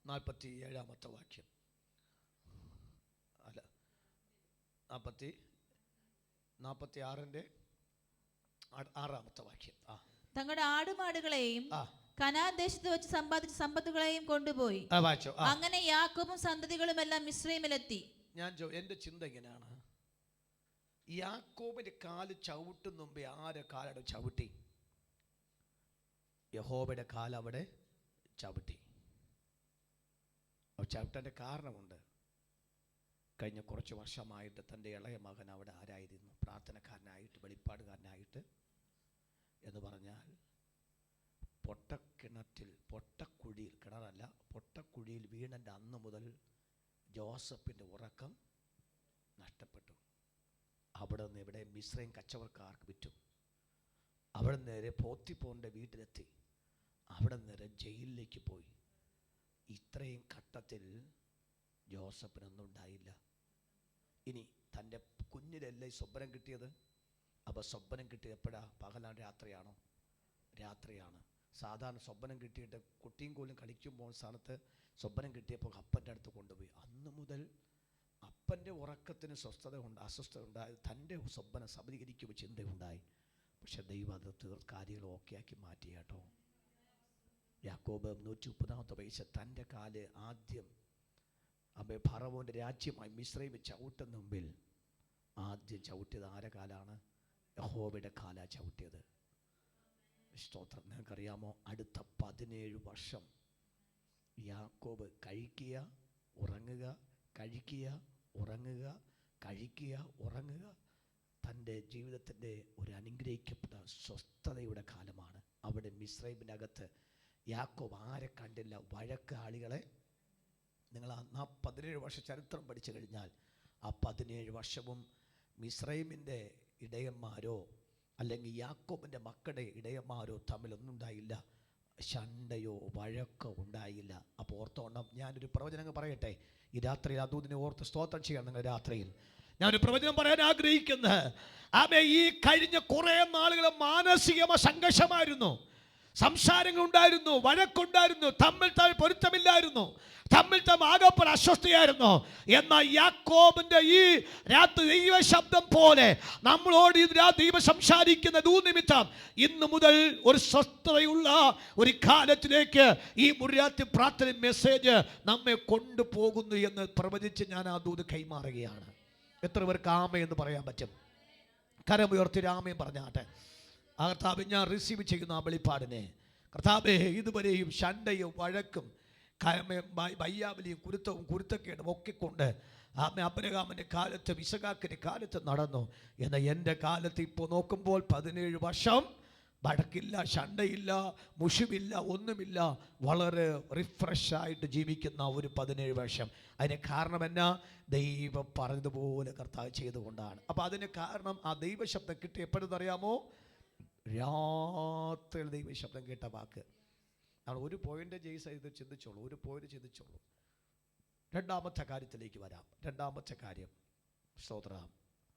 47-ാമത്തെ വാക്യം, അല്ല 46-ന്റെ 6-ാമത്തെ വാക്യം.
തങ്ങളുടെ ആടുമാടുകളെയും കനാൻ ദേശത്ത് വെച്ച് സമ്പാദിച്ച സമ്പത്തുകളെയും കൊണ്ടുപോയി. അങ്ങനെ യാക്കോബും സന്തതികളും എല്ലാം മിസ്രയീമിലെത്തി.
എന്റെ ചിന്ത ഇങ്ങനെയാണ്, യാക്കോബിന്റെ കാല് ചവിട്ടും മുമ്പേ ആരെ കാലവിടെ ചവിട്ടി? യഹോവയുടെ കാലവിടെ ചവിട്ടി. ചവിട്ടൻ്റെ കാരണമുണ്ട്. കഴിഞ്ഞ കുറച്ച് വർഷമായിട്ട് തൻ്റെ ഇളയ മകൻ അവിടെ ആരായിരുന്നു? പ്രാർത്ഥനക്കാരനായിട്ട്, വെളിപ്പാടുകാരനായിട്ട്. എന്ന് പറഞ്ഞാൽ പൊട്ടക്കുഴിയിൽ, കിണറല്ല, പൊട്ടക്കുഴിയിൽ വീണൻ്റെ അന്ന് മുതൽ ജോസഫിൻ്റെ ഉറക്കം നഷ്ടപ്പെട്ടു. അവിടെ നിന്ന് ഇവിടെ മിസ്രൈം കച്ചവടക്കാർക്ക് വിറ്റു. അവിടെ നേരെ പോത്തിപ്പോൻ്റെ വീട്ടിലെത്തി. അവിടെ നേരെ ജയിലിലേക്ക് പോയി. ഇത്രയും ഘട്ടത്തിൽ ജോസഫിനൊന്നും ഉണ്ടായില്ല. ഇനി തൻ്റെ കുഞ്ഞിലല്ലേ സ്വപ്നം കിട്ടിയത്? അപ്പോൾ സ്വപ്നം കിട്ടിയത് എപ്പോഴാണ്? പകലാണ് രാത്രിയാണോ? രാത്രിയാണ്. സാധാരണ സ്വപ്നം കിട്ടിയിട്ട് കുട്ടിയും കോലും കളിക്കുമ്പോൾ സ്ഥാനത്ത് സ്വപ്നം കിട്ടിയപ്പോൾ അപ്പൻ്റെ അടുത്ത് കൊണ്ടുപോയി. അന്ന് മുതൽ അപ്പൻ്റെ ഉറക്കത്തിന് അസ്വസ്ഥത ഉണ്ടായത്. തൻ്റെ സ്വപ്നം സബലീകരിക്കുമ്പോൾ ചിന്തയുണ്ടായി. പക്ഷെ ദൈവം അത് കാര്യങ്ങൾ ഓക്കെയാക്കി മാറ്റി കേട്ടോ. യാക്കോബ് 130-ാമത്തെ വയസ്സ് തൻ്റെ കാല് ആദ്യം ഫറവോൻ്റെ രാജ്യമായി മിസ്രയീമിൽ ചവിട്ടുന്ന മുമ്പിൽ ആദ്യം ചവിട്ടിയത് ആരെ കാലാണ്? യഹോവയുടെ കാലാ ചവിട്ടിയത്. സ്തോത്രം. നിങ്ങൾക്കറിയാമോ, അടുത്ത 17 വർഷം യാക്കോബ് കഴിക്കുക, ഉറങ്ങുക, കഴിക്കുക, ഉറങ്ങുക, കഴിക്കുക, ഉറങ്ങുക. തൻ്റെ ജീവിതത്തിൻ്റെ ഒരു അനുഗ്രഹിക്കപ്പെട്ട സ്വസ്ഥതയുടെ കാലമാണ്. അവിടെ മിസ്രയീമിനകത്ത് യാക്കോബ് ആരെ കണ്ടില്ല? വഴക്കാളികളെ. നിങ്ങൾ ആ 17 വർഷ ചരിത്രം പഠിച്ചു കഴിഞ്ഞാൽ ആ 17 വർഷവും മിസ്രയീമിൻ്റെ ഇടയന്മാരോ അല്ലെങ്കിൽ യാക്കോബിൻ്റെ മക്കളുടെ ഇടയന്മാരോ തമ്മിലൊന്നും ഉണ്ടായില്ല. ശണ്ടയോ വഴക്കോ ഉണ്ടായില്ല. അപ്പോൾ ഓർത്തോണം, ഞാനൊരു പ്രവചനം പറയട്ടെ. ഈ രാത്രിയിൽ അതൂതിനെ ഓർത്ത് സ്തോത്രം ചെയ്യണം. നിങ്ങൾ രാത്രിയിൽ ഞാനൊരു പ്രവചനം പറയാൻ ആഗ്രഹിക്കുന്നത്, ഈ കഴിഞ്ഞ കുറേ നാളുകൾ മാനസികമായ സംഘർഷമായിരുന്നു, സംസാരങ്ങളുണ്ടായിരുന്നു, വഴക്കുണ്ടായിരുന്നു, തമ്മിൽ പൊരുത്തമില്ലായിരുന്നു, തമ്മിൽ ആകപ്പോൾ അസ്വസ്ഥയായിരുന്നു. എന്നാൽ യാക്കോബിന്റെ ഈ രാത്രി ദൈവ ശബ്ദം പോലെ നമ്മളോട് ദൈവം സംസാരിക്കുന്ന നിമിത്തം ഇന്ന് മുതൽ ഒരു സ്വസ്ഥതയുള്ള ഒരു കാലത്തിലേക്ക് ഈ മുറിയാത്തി പ്രാർത്ഥന മെസ്സേജ് നമ്മെ കൊണ്ടുപോകുന്നു എന്ന് പ്രവചിച്ച് ഞാൻ ആ ദൂത് കൈമാറുകയാണ്. എത്ര പേർക്ക് ആമേ എന്ന് പറയാൻ പറ്റും? കരമുയർത്തി ആമേൻ പറഞ്ഞാട്ടെ. കർത്താവേ, ഞാൻ റിസീവ് ചെയ്യുന്ന ആ വെളിപ്പാടിനെ കർത്താവേ, ഇതുവരെയും ശണ്ടയും വഴക്കും ബയ്യാവലിയും കുരുത്തക്കേടും ഒക്കെ കൊണ്ട് അബ്രഹാമിൻ്റെ കാലത്ത് ഇസഹാക്കിൻ്റെ കാലത്ത് നടന്നു. എന്നാൽ എൻ്റെ കാലത്ത് ഇപ്പോൾ നോക്കുമ്പോൾ 17 വർഷം വഴക്കില്ല, ശണ്ടയില്ല, മുഷിവില്ല, ഒന്നുമില്ല. വളരെ റിഫ്രഷായിട്ട് ജീവിക്കുന്ന ഒരു 17 വർഷം. അതിന് കാരണം എന്നാ? ദൈവം പറഞ്ഞതുപോലെ കർത്താവ് ചെയ്തുകൊണ്ടാണ്. അപ്പോൾ അതിന് കാരണം ആ ദൈവശബ്ദം കിട്ടി എപ്പോഴെന്നറിയാമോ? രാത്രിയിൽ ദൈവശബ്ദം കേട്ട വാക്ക്. നമ്മൾ ഒരു പോയിന്റ് ഇത് ചിന്തിച്ചോളൂ, ഒരു പോയിന്റ് ചിന്തിച്ചോളൂ. രണ്ടാമത്തെ കാര്യത്തിലേക്ക് വരാം. രണ്ടാമത്തെ കാര്യം, സ്തോത്രം,